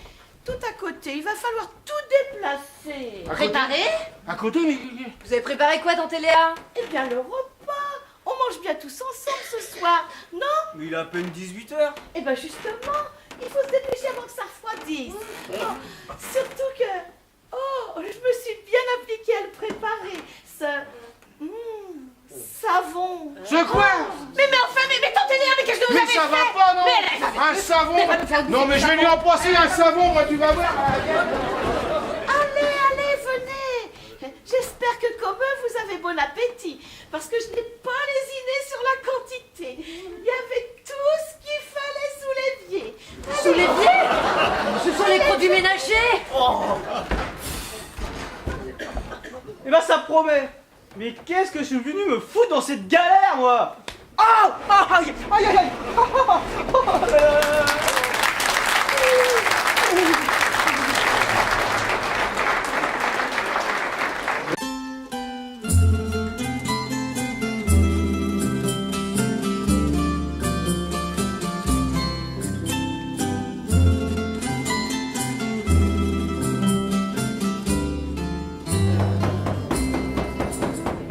tout à côté, il va falloir tout déplacer. Préparé? À côté, mais... Vous avez préparé quoi, tante Léa? Eh bien, le repas. On mange bien tous ensemble ce soir, non? Mais il est à peine 18h. Eh bien, justement, il faut se dépêcher avant que ça refroidisse. Oh, surtout que... Oh, je me suis bien appliquée à le préparer. Ce... savon. Ce quoi? Mais enfin, mais tante Léa, mais qu'est-ce que vous Mais avez ça fait? va pas, non? Mais elle va- Un savon? Mais elle va nous faire Non, mais je vais lui embrasser un savon, moi, tu vas voir. Allez, venez. J'espère que comme eux, vous avez bon appétit. Parce que je n'ai pas lésiné sur la quantité. Il y avait tout ce qu'il fallait sous l'évier. Sous l'évier? Ce sont les produits ménagers. Eh ben ça promet. Mais qu'est-ce que je suis venu me foutre dans cette galère, moi? Ah! Aïe! Aïe! Aïe! Aïe!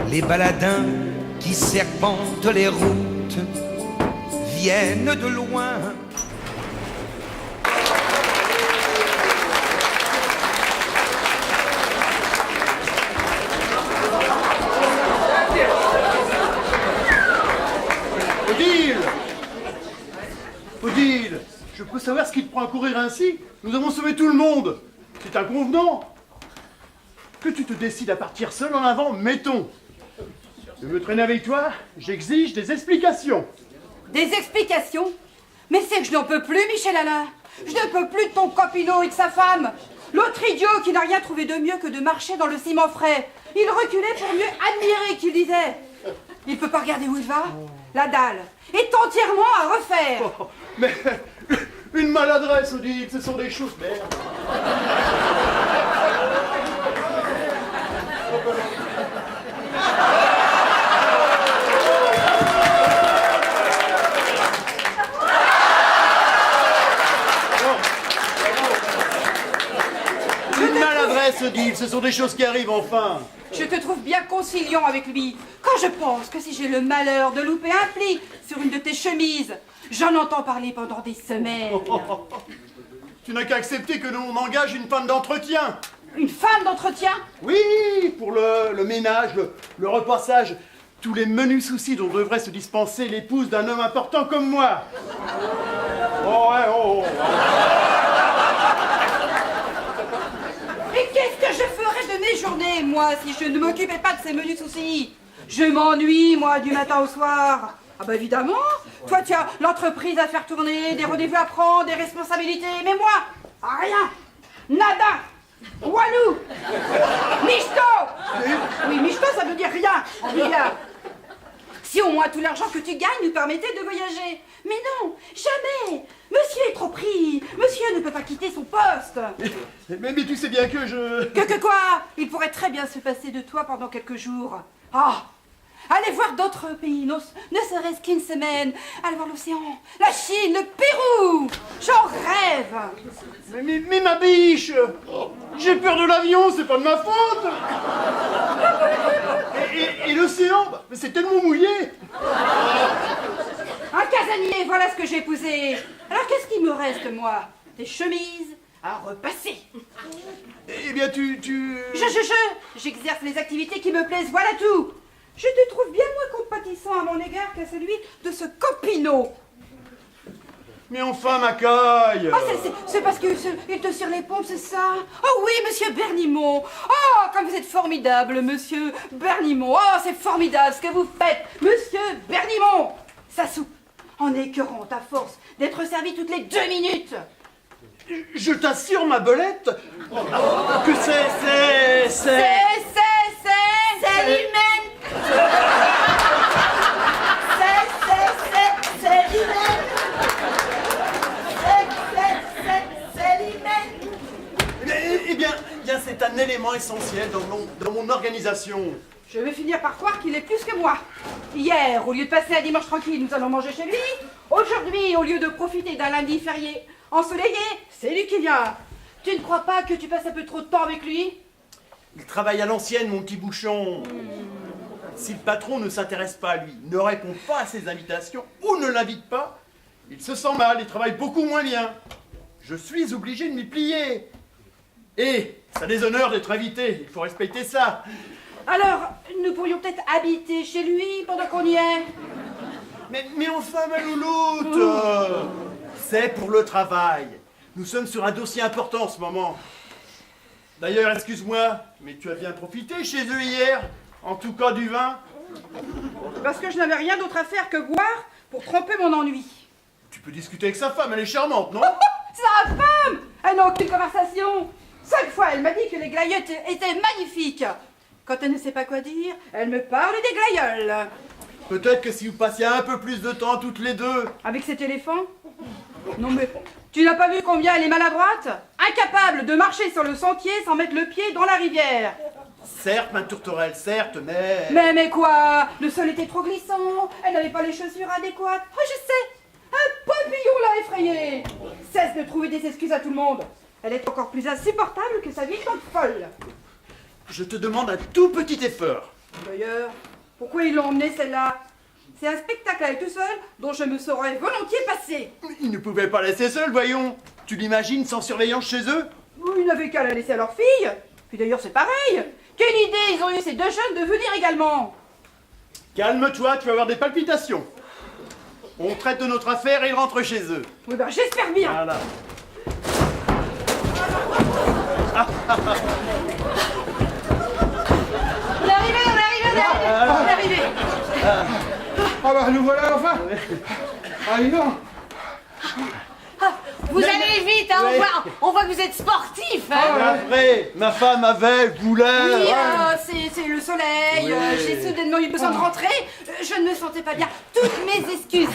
Les baladins qui serpentent les routes viennent de loin. Odile, je peux savoir ce qui te prend à courir ainsi? Nous avons sauvé tout le monde. C'est inconvenant. Que tu te décides à partir seul en avant, mettons. De me traîner avec toi, j'exige des explications. Des explications? Mais c'est que je n'en peux plus, Michel Alain. Je ne peux plus de ton Campineau et de sa femme. L'autre idiot qui n'a rien trouvé de mieux que de marcher dans le ciment frais. Il reculait pour mieux admirer qu'il disait. Il peut pas regarder où il va. La dalle est entièrement à refaire. Oh, mais une maladresse, Odile, ce sont des choses... Merde. Une maladresse, Odile, ce sont des choses qui arrivent enfin. Je te trouve bien conciliant avec lui. Quand je pense que si j'ai le malheur de louper un pli sur une de tes chemises, j'en entends parler pendant des semaines. Tu n'as qu'à accepter que l'on engage une femme d'entretien. Une femme d'entretien? Oui, pour le ménage, le repassage tous les menus soucis dont devrait se dispenser l'épouse d'un homme important comme moi. Oh ouais, oh. Et qu'est-ce que je ferais de mes journées, moi, si je ne m'occupais pas de ces menus soucis? Je m'ennuie, moi, du matin au soir. Ah bah évidemment, toi tu as l'entreprise à faire tourner, des rendez-vous à prendre, des responsabilités, mais moi, rien, nada, walou, michto. Oui, michto ça veut dire rien, en vulgaire. Si au moins tout l'argent que tu gagnes nous permettait de voyager. Mais non, jamais. Monsieur est trop pris, monsieur ne peut pas quitter son poste. Mais tu sais bien que je... Que quoi? Il pourrait très bien se passer de toi pendant quelques jours. Ah, allez voir d'autres pays, ne serait-ce qu'une semaine. Allez voir l'océan, la Chine, le Pérou. J'en rêve. Mais ma biche, j'ai peur de l'avion, c'est pas de ma faute. Et l'océan, c'est tellement mouillé. Un casanier, voilà ce que j'ai épousé. Alors qu'est-ce qu'il me reste, moi? Des chemises à repasser. Eh bien, J'exerce les activités qui me plaisent, voilà tout. Je te trouve bien moins compatissant à mon égard qu'à celui de ce Copino. Mais enfin, ma caille. Ah, c'est parce qu'il te tire les pompes, c'est ça? Oh oui, monsieur Bernimont. Oh, comme vous êtes formidable, monsieur Bernimont. Oh, c'est formidable ce que vous faites, monsieur Bernimont. Ça soupe en écœurante à force d'être servi toutes les 2 minutes. Je t'assure, ma belette, que c'est l'humaine. C'est l'humaine. C'est l'humaine. Eh bien, c'est un élément essentiel dans mon organisation. Je vais finir par croire qu'il est plus que moi. Hier, au lieu de passer un dimanche tranquille, nous allons manger chez lui. Aujourd'hui, au lieu de profiter d'un lundi férié ensoleillé, c'est lui qui vient. Tu ne crois pas que tu passes un peu trop de temps avec lui? Il travaille à l'ancienne, mon petit bouchon. Si le patron ne s'intéresse pas à lui, ne répond pas à ses invitations ou ne l'invite pas, il se sent mal, il travaille beaucoup moins bien. Je suis obligé de m'y plier. Et ça déshonore d'être invité, il faut respecter ça. Alors, nous pourrions peut-être habiter chez lui pendant qu'on y est. Mais enfin, ma louloute, c'est pour le travail. Nous sommes sur un dossier important en ce moment. D'ailleurs, excuse-moi, mais tu as bien profité chez eux hier, en tout cas du vin. Parce que je n'avais rien d'autre à faire que boire pour tromper mon ennui. Tu peux discuter avec sa femme, elle est charmante, non? Sa femme! Elle n'a aucune conversation. 5 fois, elle m'a dit que les glaïeuls étaient magnifiques. Quand elle ne sait pas quoi dire, elle me parle des glaïeuls. Peut-être que si vous passiez un peu plus de temps toutes les deux. Avec cet éléphant? Non mais, tu n'as pas vu combien elle est maladroite? Incapable de marcher sur le sentier sans mettre le pied dans la rivière. Certes, ma tourterelle, certes, mais... Mais quoi? Le sol était trop glissant, elle n'avait pas les chaussures adéquates. Oh, je sais, un papillon l'a effrayée. Cesse de trouver des excuses à tout le monde. Elle est encore plus insupportable que sa vie tant folle. Je te demande un tout petit effort. D'ailleurs, pourquoi ils l'ont emmenée celle-là? C'est un spectacle à elle tout seul dont je me serais volontiers passé. Ils ne pouvaient pas laisser seule, voyons. Tu l'imagines sans surveillance chez eux? Ils n'avaient qu'à la laisser à leur fille. Puis d'ailleurs, c'est pareil. Quelle idée ils ont eu ces 2 jeunes de venir également. Calme-toi, tu vas avoir des palpitations. On traite de notre affaire et ils rentrent chez eux. Oui, ben j'espère bien. Voilà. On est arrivé. Ah bah nous voilà enfin. Ah dis donc. Vous allez vite, hein, Ouais. on voit que vous êtes sportif. Hein. C'est vrai, ma femme avait, voulait... Oui, c'est le soleil. J'ai soudainement eu besoin de rentrer. Je ne me sentais pas bien. Toutes mes excuses.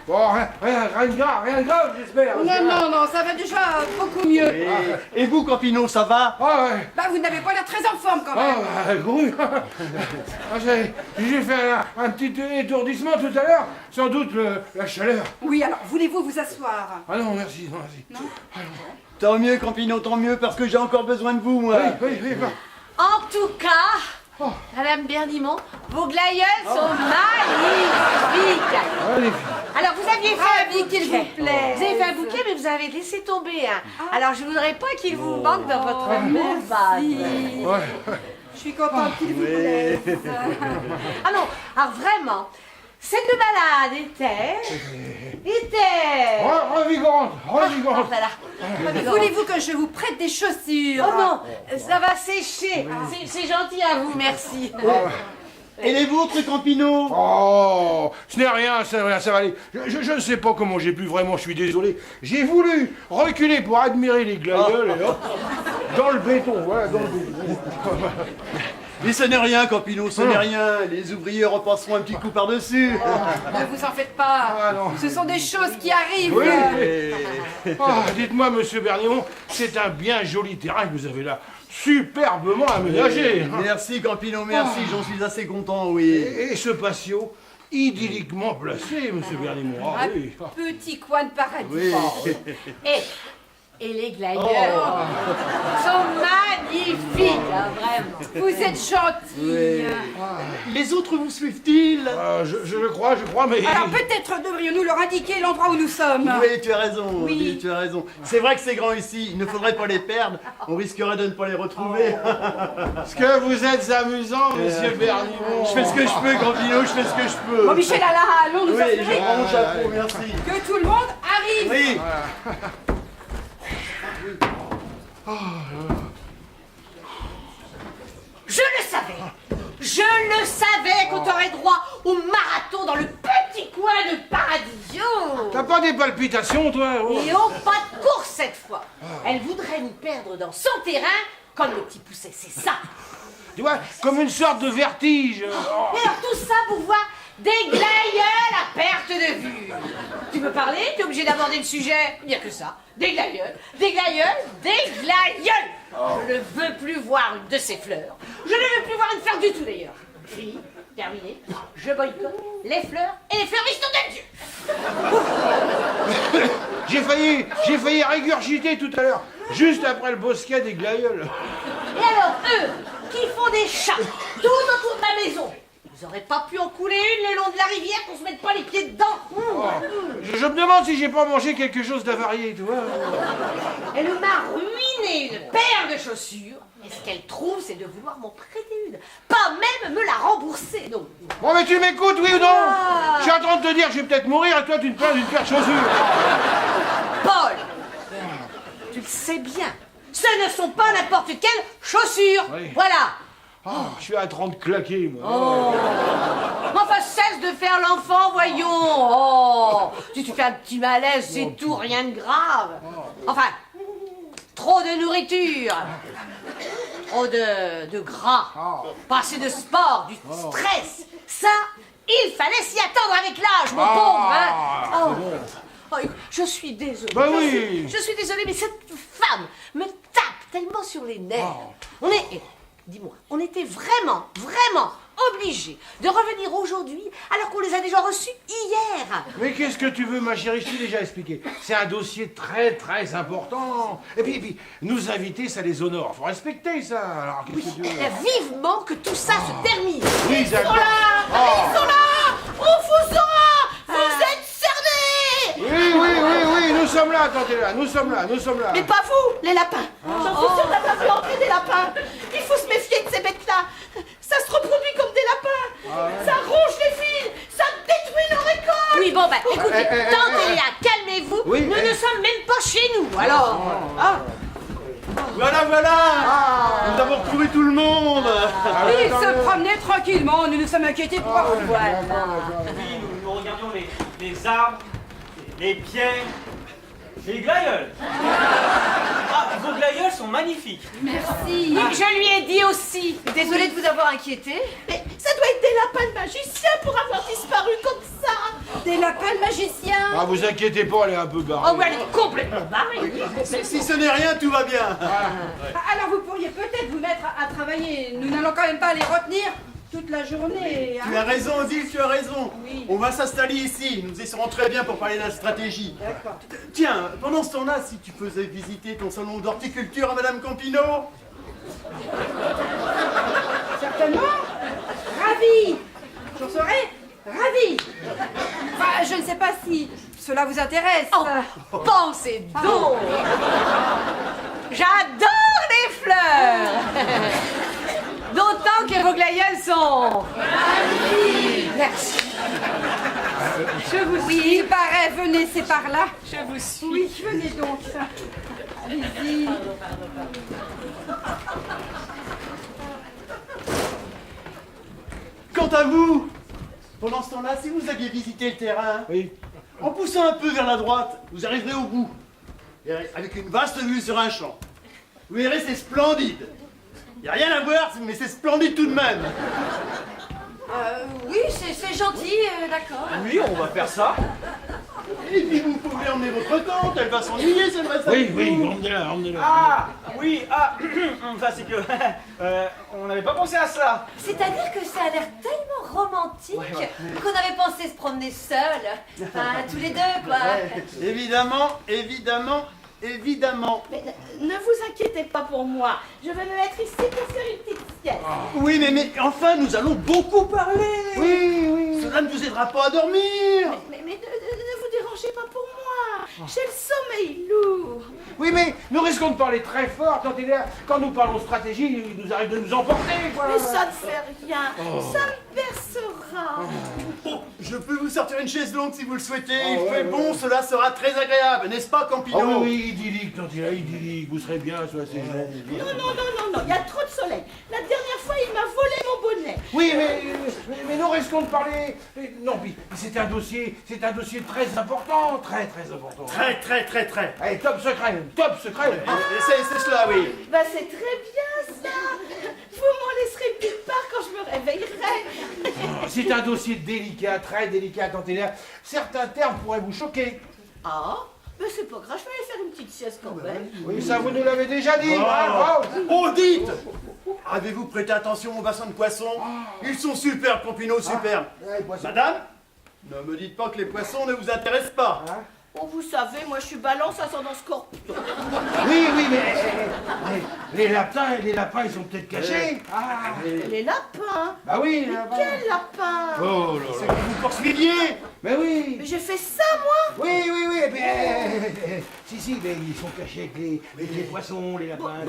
Bon, rien de grave, j'espère. Non, ça va déjà beaucoup mieux. Et vous, Campino, ça va? Ah ouais. Bah, vous n'avez pas l'air très en forme quand Ah même. bah, gru. Ah, j'ai fait un petit étourdissement tout à l'heure, sans doute la chaleur. Oui, alors, voulez-vous vous asseoir? Ah non, merci, non, merci. Non. Tant mieux, Campino, tant mieux, parce que j'ai encore besoin de vous, moi. Oui, bah. En tout cas, Madame Bernimont, vos glaïeuls sont magnifiques. Allez, Alors, vous aviez fait un Ravi qu'il bouquet. vous plaise. Vous avez fait un bouquet, mais vous avez laissé tomber un. Alors, je voudrais pas qu'il vous manque dans votre beau vase. ouais. Je suis contente qu'il vous plaise. Ah non, alors vraiment, cette balade était... Revigorante, revigorante. Voilà. Voulez-vous que je vous prête des chaussures? Oh non, ça va sécher. C'est gentil à vous, merci. Et les vôtres, Campino? Oh, ce n'est rien, ça va aller. Je ne sais pas comment j'ai pu, vraiment, je suis désolé. J'ai voulu reculer pour admirer les glaïeuls, et hop, dans le béton, voilà, dans le béton. Mais ce n'est rien, Campino, ce n'est rien. Les ouvriers repasseront un petit coup par-dessus. Ne vous en faites pas. Ah, non. Ce sont des choses qui arrivent. Oui. Dites-moi, monsieur Bernimont, c'est un bien joli terrain que vous avez là. Superbement aménagé. Merci, Campino, merci, j'en suis assez content, oui. Et ce patio, idylliquement placé, monsieur Bernimont. Ah, Un oui. petit coin de paradis. Oui. Et les glaïeuls sont magnifiques, hein, vraiment. Vous êtes gentil. Les autres vous suivent-ils? Je crois, mais... Alors peut-être devrions-nous leur indiquer l'endroit où nous sommes. Oui, tu as raison, Oui. tu as raison. C'est vrai que c'est grand ici, il ne faudrait pas les perdre, on risquerait de ne pas les retrouver. Est-ce que vous êtes amusant, monsieur Bernimont? Je fais ce que je peux, Campino, je fais ce que je peux. Bon, Michel, allons nous Oui, assurer je prends mon chapeau, merci. que tout le monde arrive. Oui. Je le savais qu'on aurait droit au marathon dans le petit coin de Paradiso. T'as pas des palpitations, toi? Et oh, pas de course cette fois. Elle voudrait nous perdre dans son terrain comme le petit pousset, c'est ça. Tu vois, comme une sorte de vertige. Et alors tout ça pour voir des glaïeuls à perte de vue. Tu veux parler? T'es obligé d'aborder le sujet. Il n'y a que ça. Des glaïeuls, des glaïeuls, des glaïeuls. Je ne veux plus voir une de ces fleurs. Je ne veux plus voir une fleur du tout d'ailleurs. Puis, terminé, je boycotte les fleurs et les fleuristes de Dieu. J'ai failli régurgiter tout à l'heure, juste après le bosquet des glaïeuls. Et alors eux, qui font des chats tout autour de ma maison, vous aurez pas pu en couler une le long de la rivière qu'on se mette pas les pieds dedans? Je me demande si j'ai pas mangé quelque chose d'avarié, tu vois. Elle m'a ruiné une paire de chaussures. Et ce qu'elle trouve, c'est de vouloir m'en prêter une. Pas même me la rembourser, donc. Bon, mais tu m'écoutes, oui ou non? Je suis en train de te dire que je vais peut-être mourir et toi tu te plains d'une paire de chaussures. Paul, tu le sais bien, ce ne sont pas n'importe quelles chaussures. Oui. Voilà. Je suis à 30 claqués, moi. Enfin, cesse de faire l'enfant, voyons. Oh, tu te fais un petit malaise, c'est tout, rien de grave. Enfin, trop de nourriture, trop de gras, pas assez de sport, du stress. Ça, il fallait s'y attendre avec l'âge, mon pauvre. Hein. Oh, écoute, je suis désolée. Bah oui. Je suis désolée, mais cette femme me tape tellement sur les nerfs. Dis-moi, on était vraiment obligés de revenir aujourd'hui alors qu'on les a déjà reçus hier. Mais qu'est-ce que tu veux, ma chérie? Je t'ai déjà expliqué. C'est un dossier très important. Et puis, nous inviter, ça les honore. Faut respecter ça. Alors, qu'est-ce que tu veux? Vivement que tout ça se termine. Oui, Ils sont d'accord. là! Ils sont là! On vous aura! Vous êtes cernés! Oui, nous sommes là, tantée là. Nous sommes là. Mais pas vous, les lapins! J'en suis sûre d'avoir vu entrer des lapins! Il faut se méfier de ces bêtes-là! Ça se reproduit comme des lapins! Ça ronge les fils! Ça détruit nos récoltes! Oui, bon, bah, écoutez, tante Léa, calmez-vous. Oui, nous ne sommes même pas chez nous, alors. Voilà, nous avons retrouvé tout le monde. Il se promenait tranquillement, nous nous sommes inquiétés pour vous. Voilà. Oui, nous regardions les arbres, les pierres, les glaïeuls. Ah, vos glaïeuls sont magnifiques. Merci. Je lui ai dit aussi. Désolée de vous avoir inquiété. Mais ça doit être des lapins de magiciens pour avoir disparu comme ça! Des lapins de magiciens. Ah, vous inquiétez pas, elle est un peu barrée. Oh, oui, elle est complètement barrée. Si ce n'est rien, tout va bien. Alors vous pourriez peut-être vous mettre à travailler. Nous n'allons quand même pas les retenir toute la journée. Tu as raison, Odile, tu as raison. Oui. On va s'installer ici, nous y serons très bien pour parler de la stratégie. D'accord. Tiens, pendant ce temps-là, si tu faisais visiter ton salon d'horticulture à Madame Campino. Certainement. Ravi. J'en serais ravi. Enfin, je ne sais pas si cela vous intéresse. Oh, pensez donc. J'adore les fleurs. D'autant que vos glaïeuls sont... Merci. Je vous suis. Il paraît, venez, c'est par là. Je vous suis. Oui, venez donc. Allez-y. Quant à vous, pendant ce temps-là, si vous aviez visité le terrain, Oui. en poussant un peu vers la droite, vous arriverez au bout. Et avec une vaste vue sur un champ. Vous verrez, c'est splendide. Il n'y a rien à voir, mais c'est splendide tout de même. Oui, c'est gentil, d'accord. Oui, on va faire ça. Et puis vous pouvez emmener votre tante, elle va s'ennuyer, c'est vrai ça. Oui, emmenez-la, emmenez-la. Ah, oui, ça c'est que... on n'avait pas pensé à ça. C'est-à-dire que ça a l'air tellement romantique qu'on avait pensé se promener seuls. Enfin, tous les deux, quoi. Évidemment, évidemment, évidemment. Mais ne vous inquiétez pas pour moi. Je vais me mettre ici pour faire une petite sieste. Oui, mais enfin, nous allons beaucoup parler. Oui, oui. Cela ne vous aidera pas à dormir. Mais ne vous dérangez pas pour moi. J'ai le sommeil lourd. Oui, mais nous risquons de parler très fort quand nous parlons stratégie, il nous arrive de nous emporter, quoi. Mais ça ne fait rien. Ça me bercera. Oh, je peux vous sortir une chaise longue si vous le souhaitez. Il fait bon, cela sera très agréable, n'est-ce pas, Campino? Oh oui, idyllique, Tantilla, idyllique. Vous serez bien sur la saison. Non, il y a trop de soleil. La dernière fois, il m'a volé mon bonnet. Oui, mais nous risquons de parler... Non, puis c'est un dossier très important, très important. Très. Allez, top secret. C'est cela, oui. Bah c'est très bien ça. Vous m'en laisserez quelque part quand je me réveillerai. C'est un dossier délicat, très délicat, Tantilla. Certains termes pourraient vous choquer. Ah, mais c'est pas grave, je vais aller faire une petite sieste quand même. Oui, ça vous nous l'avez déjà dit. Oh, dites! Avez-vous prêté attention aux bassins de poissons? Ils sont superbes, Campino, superbes. Madame, ne me dites pas que les poissons ne vous intéressent pas. Oh, vous savez, moi je suis balance ascendant scorpion. Oui, mais les lapins, ils sont peut-être cachés. Les lapins. Bah oui, les lapins. Quel lapin? Oh là C'est là. que vous poursuiviez. Mais oui. Mais j'ai fait ça moi. Oui, et puis, si, mais ils sont cachés avec les poissons, les lapins,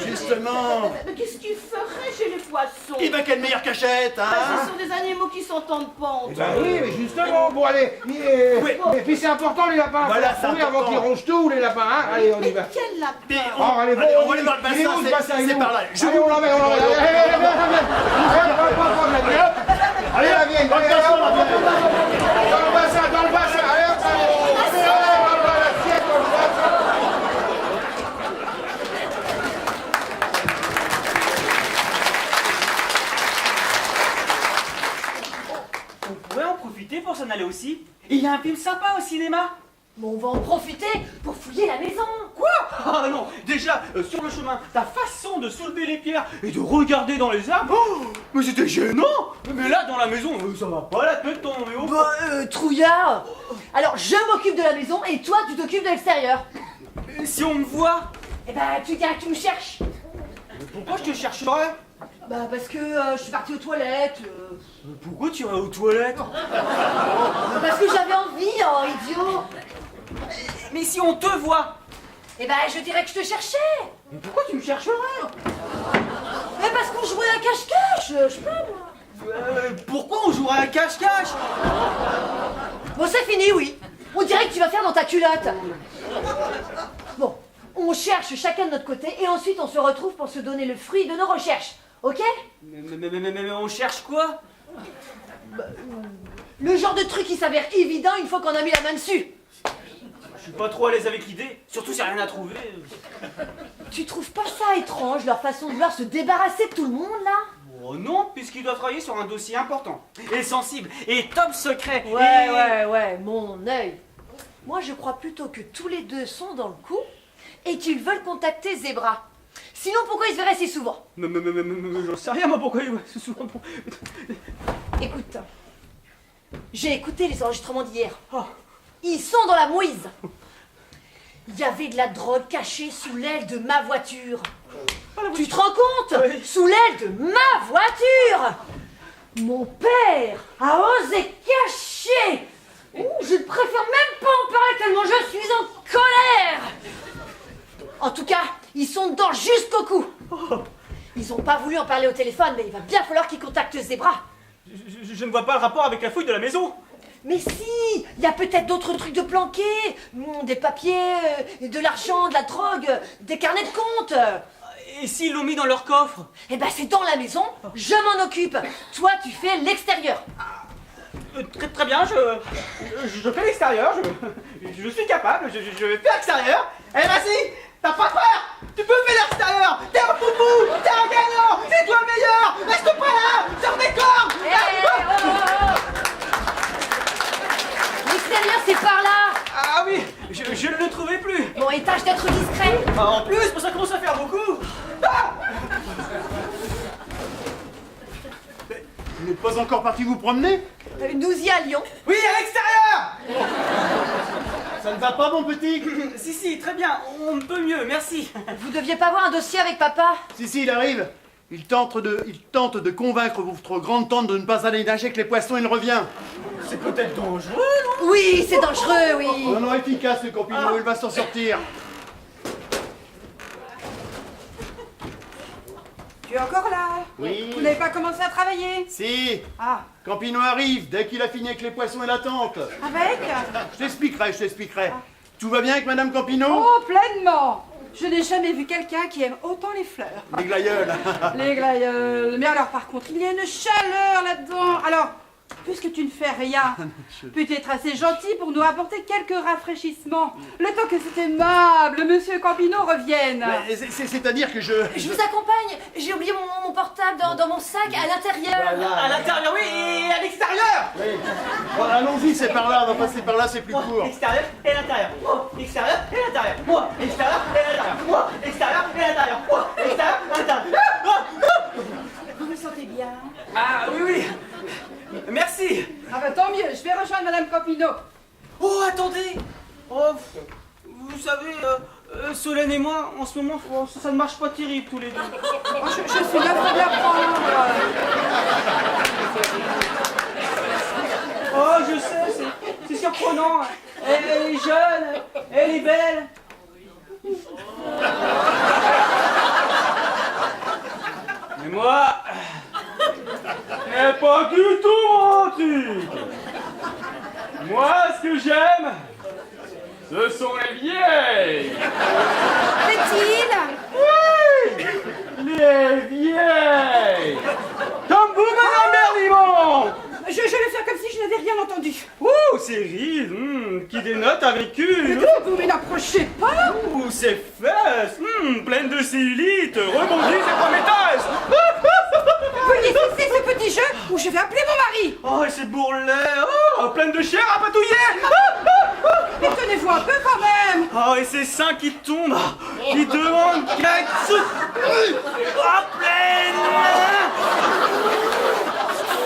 Justement. Mais qu'est-ce que tu ferais chez les poissons? Eh ben, quelle meilleure cachette, Bah, hein? ce sont des animaux qui s'entendent pas entre Bah eux. oui, mais justement, bon allez, et puis c'est important les lapins, Voilà, faut c'est courir avant important. qu'ils rongent tout les lapins, hein. Allez, on y Mais va. quel lapin? Oh, Allez, allez, on va aller voir le il est où, bassin, ce bassin, il est c'est où? par là. Allez, on l'emmène, allez, la vieille, dans le bassin, allez, hop, On pourrait en profiter pour s'en aller aussi. Et il y a un film sympa au cinéma. Bon, on va en profiter pour fouiller la maison. Quoi? Ah non, déjà, sur le chemin, ta façon de soulever les pierres et de regarder dans les arbres, mais c'était gênant. Mais là, dans la maison, ça va pas la tête tomber au Bah, trouillard. Alors, je m'occupe de la maison et toi, tu t'occupes de l'extérieur. Si on me voit, Eh ben, tu diras que tu me cherches. pourquoi je te chercherais? Bah, parce que je suis partie aux toilettes. Pourquoi tu irais aux toilettes? Parce que j'avais envie, oh, idiot. Mais si on te voit, Eh ben, je dirais que je te cherchais. mais pourquoi tu me chercherais? Mais parce qu'on jouait à cache-cache, je sais pas, moi. Pourquoi on jouerait à cache-cache? Bon, c'est fini, oui. On dirait que tu vas faire dans ta culotte. Bon, on cherche chacun de notre côté et ensuite on se retrouve pour se donner le fruit de nos recherches. Ok? Mais on cherche quoi? Le genre de truc qui s'avère évident une fois qu'on a mis la main dessus. Je suis pas trop à l'aise avec l'idée, surtout s'il n'y a rien à trouver. Tu trouves pas ça étrange, leur façon de vouloir se débarrasser de tout le monde, là? Oh non, puisqu'il doit travailler sur un dossier important, et sensible, et top secret. Ouais, mon œil. Moi, je crois plutôt que tous les deux sont dans le coup et qu'ils veulent contacter Zebra. Sinon, pourquoi ils se verraient si souvent? Mais j'en sais rien, moi, pourquoi il se souvent. Écoute, j'ai écouté les enregistrements d'hier. Ils sont dans la mouise. Il y avait de la drogue cachée sous l'aile de ma voiture. Tu te rends compte? Oui. Sous l'aile de ma voiture. Mon père a osé cacher. Je ne préfère même pas en parler tellement je suis en colère. En tout cas, ils sont dedans jusqu'au cou. Ils Ils ont pas voulu en parler au téléphone, mais il va bien falloir qu'ils contactent Zebra. Je ne vois pas le rapport avec la fouille de la maison. Mais si, il y a peut-être d'autres trucs de planqués. Des papiers, de l'argent, de la drogue, des carnets de compte. Et s'ils l'ont mis dans leur coffre? Eh ben c'est dans la maison, je m'en occupe. Toi, tu fais l'extérieur. Très bien, je fais l'extérieur, je suis capable, je vais faire l'extérieur. Eh vas-y, t'as pas peur, tu peux faire l'extérieur. T'es un foufou, t'es un gagnant, c'est toi le meilleur. Reste pas là, sors des cordes. L'extérieur, c'est par là. Ah oui, je ne le trouvais plus. Bon, et tâche d'être discret. Ah, en plus, pour ça commence à faire beaucoup. Ah, Vous n'êtes pas encore parti vous promener? Nous y allions. oui, à l'extérieur. Ça ne va pas, mon petit? Si, très bien, on ne peut mieux, merci. Vous deviez pas voir un dossier avec papa? Si, il arrive. Il tente de convaincre votre grande-tante de ne pas aller nager avec les poissons, il revient. C'est peut-être dangereux, non? Oui, c'est dangereux, oui. Non, efficace, le Campino, il va s'en sortir. Tu es encore là? Oui. Vous n'avez pas commencé à travailler? Si, Ah, Campino arrive dès qu'il a fini avec les poissons et la tente. avec? Je t'expliquerai. Tout va bien avec Madame Campino? Oh, pleinement! Je n'ai jamais vu quelqu'un qui aime autant les fleurs. Les glaïeuls. Les glaïeuls. Mais alors, par contre, il y a une chaleur là-dedans. Alors, puisque tu ne fais rien, peux-tu être assez gentil pour nous apporter quelques rafraîchissements, le temps que cet aimable Monsieur Campino revienne? C'est-à-dire que Je vous accompagne. J'ai oublié mon portable dans mon sac à l'intérieur. À l'intérieur, oui, et à l'extérieur. Oui. Bon, allons-y, c'est par là, on va passer par là, c'est plus court. Extérieur et l'intérieur. Extérieur et l'intérieur. Extérieur et l'intérieur. Extérieur et l'intérieur. Extérieur et l'intérieur. Vous vous sentez bien? Ah oui. Merci. Ah bah tant mieux, je vais rejoindre Madame Campino. Oh, attendez. Oh, vous savez, Solène et moi, en ce moment, ça ne marche pas terrible tous les deux. Oh, je suis là pour l'apprendre. Oh, je sais, c'est surprenant. Elle est jeune, elle est belle. Mais moi, c'est pas du tout mon truc. Moi, ce que j'aime, ce sont les vieilles. Fait-il? Oui, les vieilles. Comme vous, Madame Berlimont. Je vais faire comme si je n'avais rien entendu. Ouh, ces rides, qui dénotent un vécu. Vous ne l'approchez pas? Ouh, ces fesses, pleines de cellulite, rebondies et prometteuses. Veuillez cesser ce petit jeu ou je vais appeler mon mari. Oh, et ces bourrelets, pleines de chair à patouiller. Mais tenez-vous un peu quand même. Oh, et ces seins qui tombent, qui demandent qu'à être soutenus. Oh, pleine.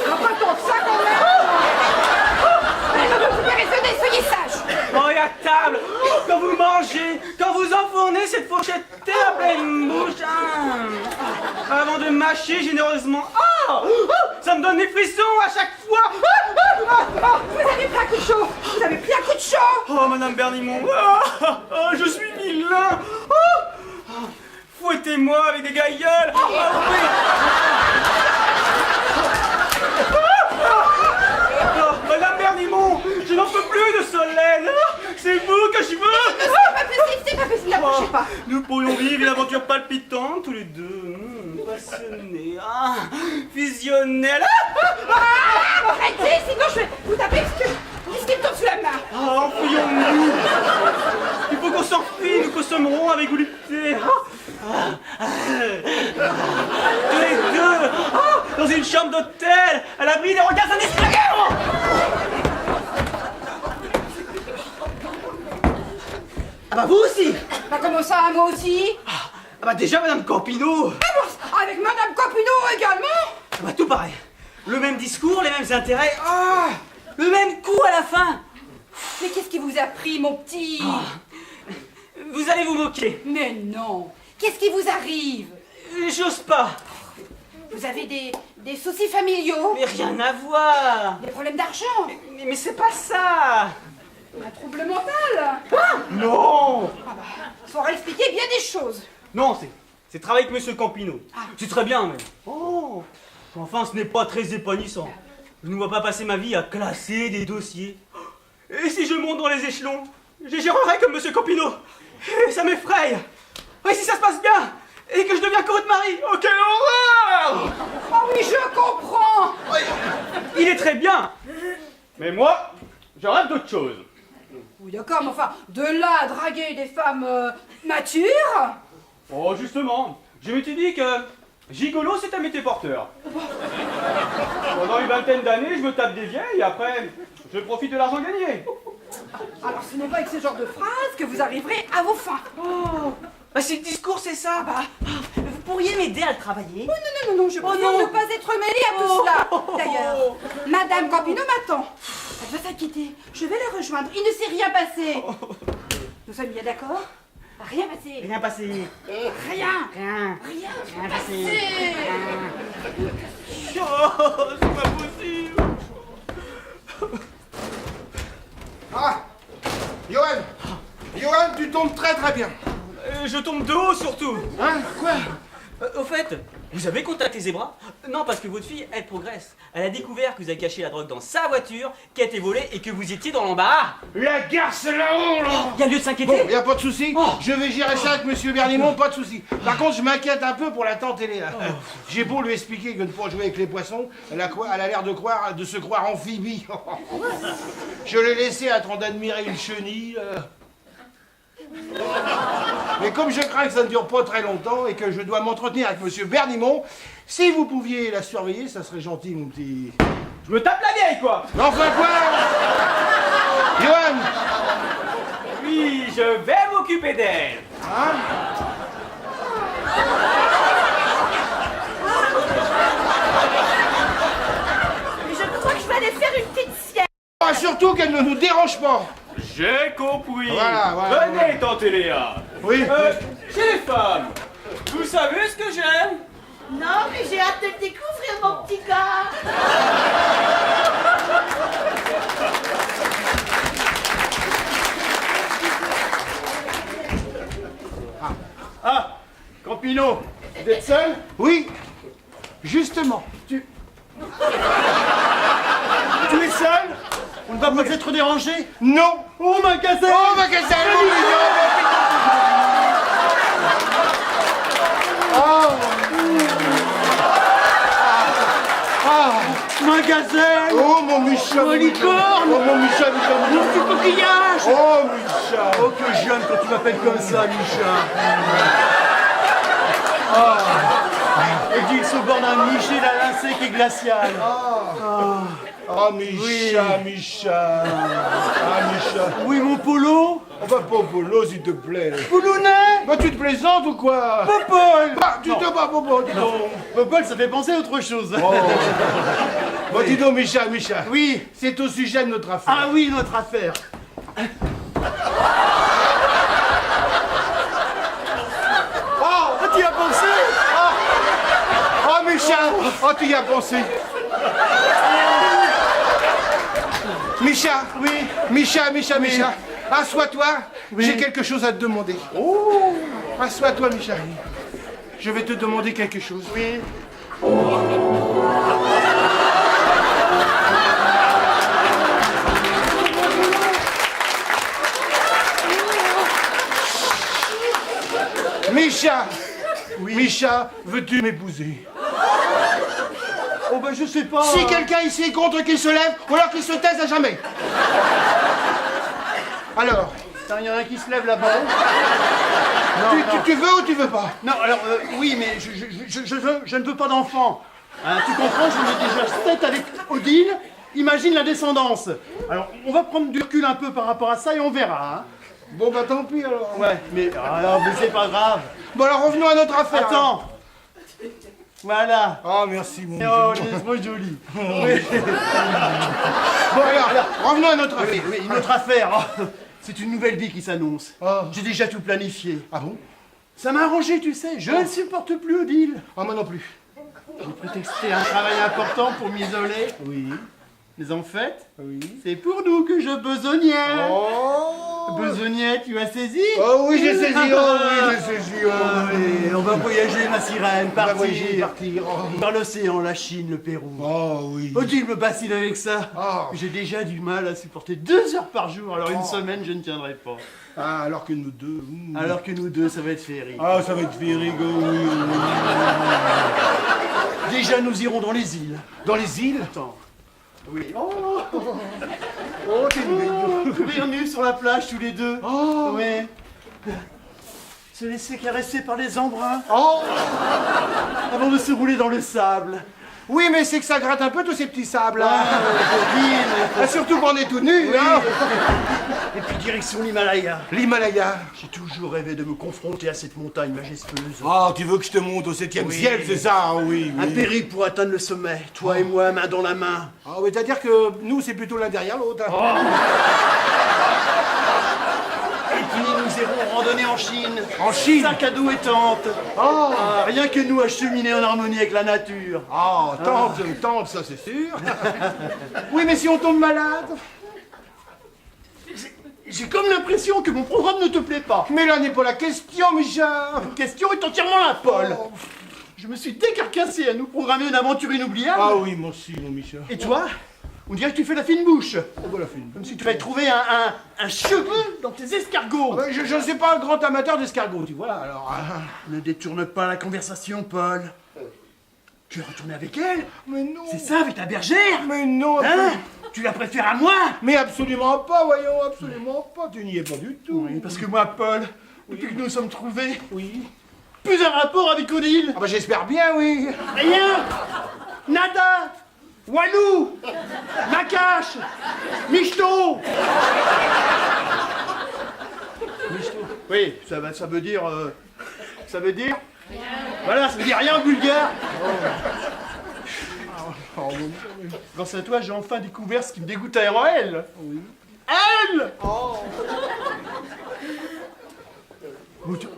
Pas tant que ça quand même. Vous pouvez raisonner, soyez sage. Oh, et à table, quand vous mangez, quand vous enfournez cette fourchette à pleine bouche, avant de mâcher généreusement, ça me donne des frissons à chaque fois. Vous avez pris un coup de chaud. Vous avez pris un coup de chaud. Oh, Madame Bernimont, je suis vilain. Fouettez-moi avec des gailleuls. Oui. Madame Bernimont, je n'en peux plus de Solène. C'est vous que je veux. C'est pas possible, n'approchez pas. Nous pourrions vivre une aventure palpitante tous les deux, passionnés, fusionnels. Arrêtez, sinon je vais vous taper qu'est-ce qui me tombe sous la main. Enfuyons-nous. Il faut qu'on s'enfuit, nous consommerons avec volupté. Tous les deux, dans une chambre d'hôtel, à l'abri des regards indiscrets. Ah bah vous aussi. Bah comment ça, moi aussi? Ah bah déjà Madame Campino. Avec Madame Campino également? Ah bah tout pareil. Le même discours, les mêmes intérêts. Le même coup à la fin. Mais qu'est-ce qui vous a pris, mon petit? Vous allez vous moquer. Mais non. Qu'est-ce qui vous arrive? J'ose pas. Vous avez des soucis familiaux? Mais rien à voir. Des problèmes d'argent? Mais c'est pas ça. Un trouble mental? Non. Ça aurait expliqué bien des choses. Non, c'est travailler avec Monsieur Campino. C'est très bien, mais... Oh, enfin, ce n'est pas très épanouissant. Je ne vois pas passer ma vie à classer des dossiers. Et si je monte dans les échelons, je gérerai comme Monsieur Campino. Et ça m'effraie. Et si ça se passe bien, et que je deviens Claude Marie, oh quelle horreur! Ah oui, je comprends. Il est très bien. Mais moi, je rêve d'autre chose. Oui, d'accord, mais enfin, de là à draguer des femmes matures. Oh, justement, je m'étais dit que gigolo, c'est un métier porteur. Pendant une vingtaine d'années, je me tape des vieilles, et après, je profite de l'argent gagné. Alors, ce n'est pas avec ce genre de phrases que vous arriverez à vos fins. Oh, bah si le discours, c'est ça. Vous pourriez m'aider à le travailler? Oh, non, je préfère ne pas être mêlée à tout cela. D'ailleurs, Madame Campino m'attend. Elle va s'inquiéter. Je vais la rejoindre. Il ne s'est rien passé. Nous sommes bien d'accord? Rien passé. Rien passé. Rien. Rien passé. Oh, c'est pas possible. Ah, Johan, tu tombes très très bien. Je tombe de haut surtout. Hein? Quoi? Au fait, vous avez contacté Zebra? Non, parce que votre fille, elle progresse. Elle a découvert que vous avez caché la drogue dans sa voiture, qui a été volée et que vous étiez dans l'embarras. La garce là-haut, là. Il y a lieu de s'inquiéter. Bon, y a pas de souci. Je vais gérer ça avec Monsieur Bernimont, pas de souci. Par contre, je m'inquiète un peu pour la tante Léa. J'ai beau lui expliquer que ne pas jouer avec les poissons, elle a l'air de se croire amphibie. Je l'ai laissé en train d'admirer une chenille. Mais comme je crains que ça ne dure pas très longtemps et que je dois m'entretenir avec Monsieur Bernimont, si vous pouviez la surveiller, ça serait gentil, mon petit... Je me tape la vieille, quoi. Mais enfin quoi? Johan! Oui, je vais m'occuper d'elle. Hein? Mais je crois que je vais aller faire une petite sieste. Ah, surtout qu'elle ne nous dérange pas. J'ai compris. Voilà, Venez, tante Léa. Oui. Chez les femmes, vous savez ce que j'aime? Non, mais j'ai hâte de le découvrir, mon petit gars. Ah, Campino, vous êtes seul? Oui, justement. Tu es seul? On ne va pas être dérangé? Non. Oh ma gazelle! Oh ma gazelle! Ma gazelle! Oh mon Micha! Oh licorne! Oh mon Micha! Mon petit coquillage! Oh Micha! Oh que j'aime quand tu m'appelles comme ça, Micha! Ah! Et qu'il se borne à Miché la lincée qui est glaciale! Oh Micha, Micha! Ah Micha! Oui, mon polo! On va pas au polo, s'il te plaît! Poulounet! Bah tu te plaisantes ou quoi? Popol! Bah tu te bats, Bobo, dis donc! Popol, ça fait penser à autre chose! Oh. Bon, dis donc, Micha, Oui! c'est au sujet de notre affaire. Ah oui, notre affaire! Oh, Ah, tu y as pensé? oh Micha! Oh, tu y as pensé! Micha! Oui! Micha! Assois-toi, Oui. j'ai quelque chose à te demander. Oh! Assois-toi, Micha. Je vais te demander quelque chose. Oui! Micha! Oui. Micha, veux-tu m'épouser? Oh ben je sais pas! Si quelqu'un ici est contre qu'il se lève, ou alors qu'il se taise à jamais. Alors, Il y en a un qui se lève là-bas. tu veux ou tu veux pas? Non, alors, oui, mais je ne veux pas d'enfant. Hein, tu comprends, j'en ai déjà 7 avec Odile. Imagine la descendance. Alors, on va prendre du recul un peu par rapport à ça et on verra. Hein. Bon, bah tant pis alors. Ouais, mais c'est pas grave. Bon, alors revenons à notre affaire. Attends. Voilà. Oh, merci, mon Oh, Dieu. laisse-moi joli. Bon, alors, revenons à notre affaire. Oui, une autre affaire. Oh, c'est une nouvelle vie qui s'annonce. Oh. J'ai déjà tout planifié. Ah bon? Ça m'a arrangé, tu sais. Je ne supporte plus Odile. Ah, moi non plus. J'ai prétexté un travail important pour m'isoler. Oui. Mais en fait, Oui. c'est pour nous que je besognais. Oh! chansonnière, tu as saisi? Oh oui, j'ai saisi, oh oui, j'ai saisi, oh Oui, on va voyager, ma sirène, On va partir. voyager, partir. Oh. Par l'océan, la Chine, le Pérou. Oh oui. Oh, tu me bassines avec ça. Oh. J'ai déjà du mal à supporter 2 heures par jour, alors une semaine, je ne tiendrai pas. Ah, alors que nous deux. Alors que nous deux, ça va être féerique. Ah, ça va être féerique, oh oui. Déjà, nous irons dans les îles. Dans les îles? Attends. Oui. Oh, t'es une belle. Courir nus sur la plage tous les deux. Oh. Ouais. Se laisser caresser par les embruns Oh. avant de se rouler dans le sable. Oui, mais c'est que ça gratte un peu tous ces petits sables. Ah, Hein. Ah, surtout quand on est tout nu. oui. Hein. Et puis direction l'Himalaya. L'Himalaya. J'ai toujours rêvé de me confronter à cette montagne majestueuse. Ah, tu veux que je te monte au 7e Oui. ciel, c'est ça? Ah, oui, Un oui. périple pour atteindre le sommet, toi et moi, main dans la main. Ah, oui, c'est-à-dire que nous, c'est plutôt l'un derrière l'autre. Hein. Et puis nous irons randonner en Chine. En Chine? Sac à dos et tente. Oh. Ah, rien que nous à cheminer en harmonie avec la nature. Ah, tente, ça c'est sûr. Oui, mais si on tombe malade? J'ai comme l'impression que mon programme ne te plaît pas. Mais là n'est pas la question, Michel. La question est entièrement là, Paul. Oh. Je me suis décarcassé à nous programmer une aventure inoubliable. Ah oui, moi aussi, mon Michel. Et toi, on dirait que tu fais la fine bouche. Oh, voilà, film. Comme si tu avais trouvé un cheveu dans tes escargots. Je ne suis pas un grand amateur d'escargots, tu vois, alors... hein. Ne détourne pas la conversation, Paul. Tu es retourné avec elle? Mais non. C'est ça, avec ta bergère? Mais non, Hein? Tu la préfères à moi? mais absolument pas, voyons, absolument pas. Tu n'y es pas du tout. Oui, parce que moi, Paul, depuis que nous nous sommes trouvés, Oui. plus un rapport avec Odile. Ah bah j'espère bien, oui. Rien. Nada. Walou. Nakache. Michto. Oui, ça veut dire... ça veut dire... Voilà, ça veut dire rien en bulgare. Oh, mon Dieu. Grâce à toi, j'ai enfin découvert ce qui me dégoûtait en elle. Oui. Elle. Oh.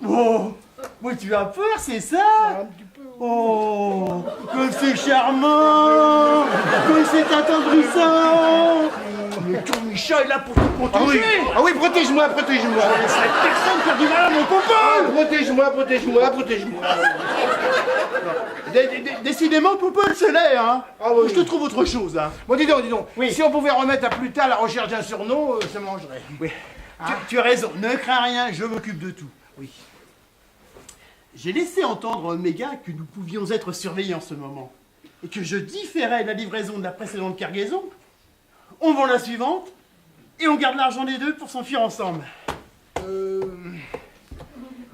Oh, tu as peur, c'est ça? Un petit peu. Oh, que c'est charmant, que c'est attendrissant. Mais ton Micha est là pour te protéger. Ah oui, protège-moi, protège-moi. Je laisserai personne faire du mal à mon Popol. Protège-moi, protège-moi, protège-moi. Décidément, Popol, c'est laid, hein. Ah oui. Je te trouve autre chose, hein. Bon, dis donc. Oui. Si on pouvait remettre à plus tard la recherche d'un surnom, ça mangerait. Oui, tu as raison, ne crains rien, je m'occupe de tout. Oui. J'ai laissé entendre à Omega que nous pouvions être surveillés en ce moment, et que je différais la livraison de la précédente cargaison. On vend la suivante, et on garde l'argent des deux pour s'enfuir ensemble.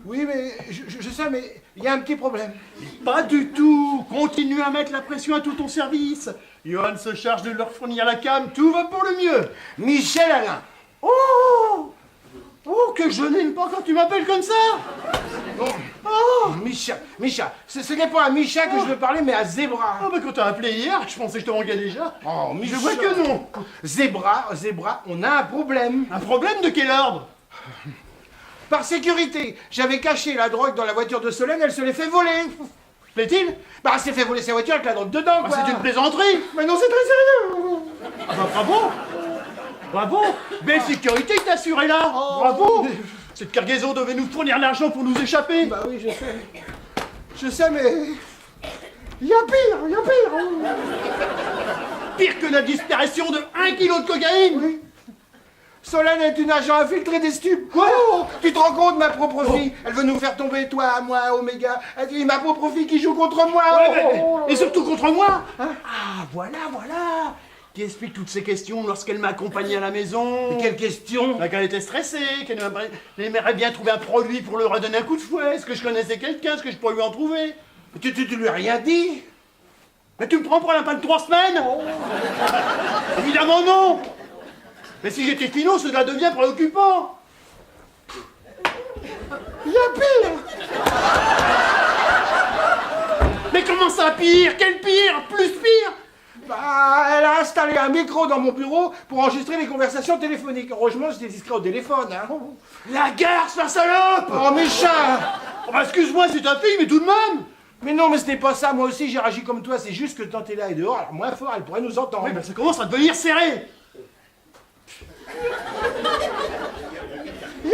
Oui, mais je sais, mais il y a un petit problème. Pas du tout. Continue à mettre la pression à tout ton service. Johan se charge de leur fournir la cam, tout va pour le mieux. Michel Alain. Oh, que je n'aime pas quand tu m'appelles comme ça. Oh, Micha, ce n'est pas à Micha que je veux parler, mais à Zébra. Ah bah quand t'as appelé hier, je pensais que je te manquais déjà. Oh, Je Micha. vois que non. Zébra, on a un problème. Un problème de quel ordre? Par sécurité, j'avais caché la drogue dans la voiture de Solène, elle se l'est fait voler. Plaît-il? Bah, elle s'est fait voler sa voiture avec la drogue dedans, quoi. C'est une plaisanterie. Mais non, c'est très sérieux. Ah bah bravo. Bravo. Belle sécurité que t'as assurée là. Bravo. Cette cargaison devait nous fournir l'argent pour nous échapper. Bah oui, je sais. Je sais, mais... Il y a pire. Pire que la disparition de 1 kilo de cocaïne. Oui. Solène est une agent infiltrée des stupes. Quoi? Tu te rends compte, ma propre fille? Elle veut nous faire tomber, toi, moi, Omega. Elle dit, ma propre fille qui joue contre moi. Et surtout contre moi. Ah, voilà. Qui explique toutes ces questions lorsqu'elle m'a accompagné à la maison. Mais quelle question? Bah, qu'elle était stressée, qu'elle aimerait bien trouver un produit pour lui redonner un coup de fouet. Est-ce que je connaissais quelqu'un? Est-ce que je pourrais lui en trouver? Tu lui as rien dit? Mais tu me prends pour un lapin de 3 semaines? Évidemment non. Mais si j'étais finot, cela devient préoccupant. Il y a pire. Mais comment ça pire? Quel pire? Plus pire? Bah, elle a installé un micro dans mon bureau pour enregistrer les conversations téléphoniques. Heureusement, j'étais discret au téléphone, hein. La garce, la salope! Oh, Micha! Oh, bah, excuse-moi, c'est ta fille, mais tout de même! Mais non, mais ce n'est pas ça. Moi aussi, j'ai réagi comme toi. C'est juste que tant t'es là et dehors, alors moins fort, elle pourrait nous entendre. Oui, bah, ça commence à devenir serré! Il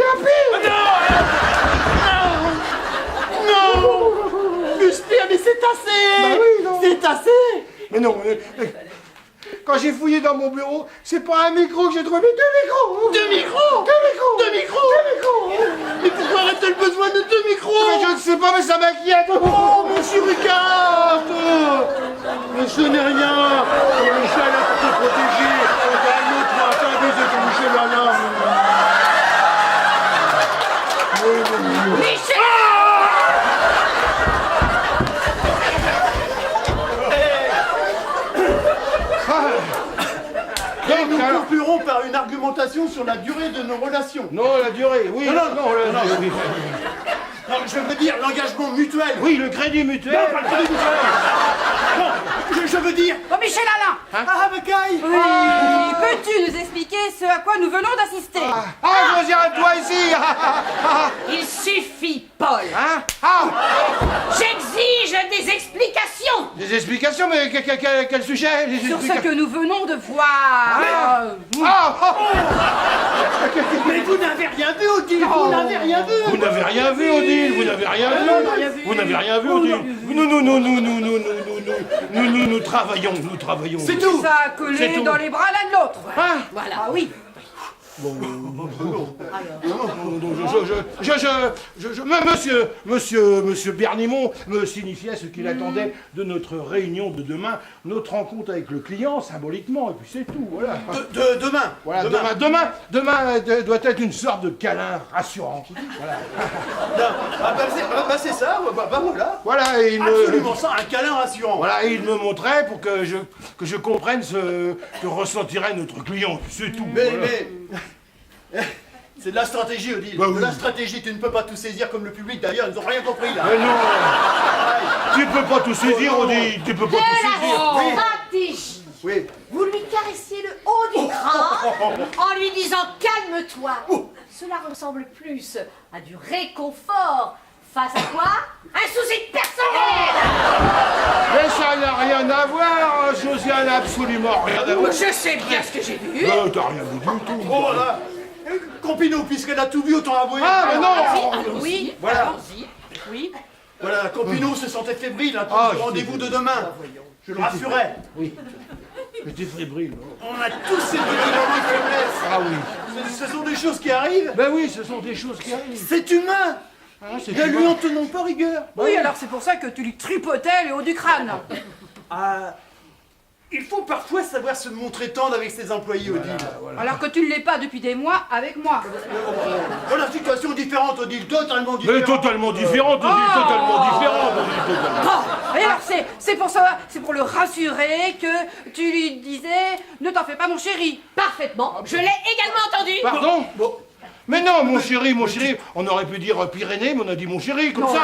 assez. Bah oui, non. C'est assez. Mais non, quand j'ai fouillé dans mon bureau, c'est pas un micro que j'ai trouvé, mais 2 micros. 2 micros. 2 micros. 2 micros. Mais pourquoi aurait-elle besoin de 2 micros? Mais je ne sais pas, mais ça m'inquiète. Oh, monsieur Ricard. Mais ce n'est rien. Michel a pour te protéger. Calme-toi, fais un baiser pour Michel Alain. Michel! Et nous conclurons par une argumentation sur la durée de nos relations. Non, la durée, oui. Non, oui. Non, je veux dire l'engagement mutuel. Oui, le crédit mutuel. Non, pas le crédit mutuel. Non, je veux dire... Oh, Michel Alain! Ah, Macaille. Oui, peux-tu nous expliquer ce à quoi nous venons d'assister? Josiane, toi ici. Il suffit, Paul. Hein? J'exige des explications. Des explications, mais quel sujet? Sur ce que nous venons de voir. Mais vous n'avez rien vu, Odile. Vous n'avez rien vu. Vous n'avez rien vu, Odile. Vous n'avez rien vu. Vous n'avez rien vu, Odile. Nous travaillons. C'est tout. Ça a collé C'est tout. dans les bras l'un de l'autre. Voilà. Ah oui. Monsieur Bernimont me signifiait ce qu'il attendait de notre réunion de demain, notre rencontre avec le client, symboliquement, et puis c'est tout, voilà. Demain. Voilà, demain doit être une sorte de câlin rassurant. Voilà. C'est ça. Voilà. Voilà, et Absolument ça, un câlin rassurant. Voilà, et il me montrait pour que je comprenne ce que ressentirait notre client, c'est tout. Mais c'est de la stratégie, Odile. Bah de oui. la stratégie, tu ne peux pas tout saisir comme le public d'ailleurs, ils n'ont rien compris là. Mais non, tu peux pas tout saisir, Odile, tu peux pas tout saisir. De la stratégie. Oui. Vous lui caressiez le haut du crâne en lui disant calme-toi. Cela ressemble plus à du réconfort. Face à quoi? Un souci personnel. Mais ça n'a rien à voir, Josiane, absolument rien à voir. Je sais bien ce que j'ai vu. T'as rien vu du tout. Oh voilà. Compino, puisqu'elle a tout vu, autant avouer. Ah, mais non. Oui, Voilà. allons-y. Oui. Voilà, Compino se sentait fébrile à Ah, cause du rendez-vous de demain. Je le rassurais. Oui. Mais t'es fébrile. On a tous ces petits moments de faiblesse. Ah oui. Ce sont des choses qui arrivent. Ben oui, ce sont des choses qui arrivent. C'est humain. C'est Ne lui en tenons pas rigueur. Oui, alors c'est pour ça que tu lui tripotais le haut du crâne. Ah, il faut parfois savoir se montrer tendre avec ses employés, Odile. Alors que tu ne l'es pas depuis des mois avec moi. Voilà, situation différente, Odile, totalement Mais différente. totalement différente, Odile, totalement différente, Odile, totalement. Oh, et alors c'est pour ça, c'est pour le rassurer que tu lui disais ne t'en fais pas mon chéri. Parfaitement. Je l'ai également entendu. Pardon? Bon, Mais non, mon chéri, on aurait pu dire Pyrénées, mais on a dit mon chéri, comme ça.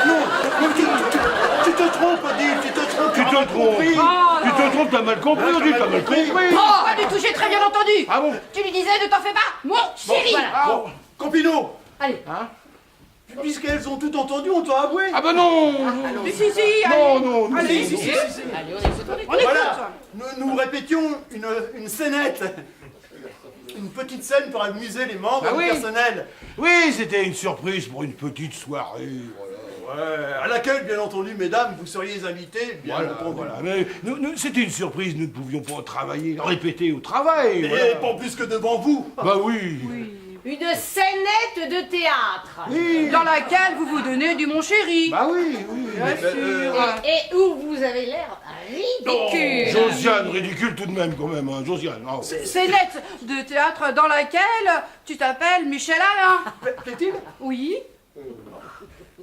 non, tu te trompes, Odile, tu te trompes. Tu te trompes. Tu te trompes, t'as mal compris, Odile, t'as mal compris. Oh, pas du tout, j'ai très bien entendu. Ah bon? Tu lui disais ne t'en fais pas mon chéri. Bon, Compino, Allez. puisqu'elles ont tout entendu, on t'a avoué. Ah bah non. Si, Non, allez. non, Allez, si, si, si. Allez, on écoute. On écoute. Voilà, nous répétions une scénette. Une petite scène pour amuser les membres Ah du oui. personnel. Oui, c'était une surprise pour une petite soirée, voilà. Ouais, à laquelle, bien entendu, mesdames, vous seriez invités, bien entendu. Voilà. Mais c'était une surprise, nous ne pouvions pas travailler, répéter au travail. Et Voilà. pas plus que devant vous. Bah oui. Une scénette de théâtre. Oui. Dans laquelle vous vous donnez du mon chéri. Bah oui. Bien sûr. Et où vous avez l'air ridicule. Josiane, ridicule tout de même quand même, hein, Josiane. Oh. Scénette de théâtre dans laquelle tu t'appelles Michel Alain. Plaît-il? Oui.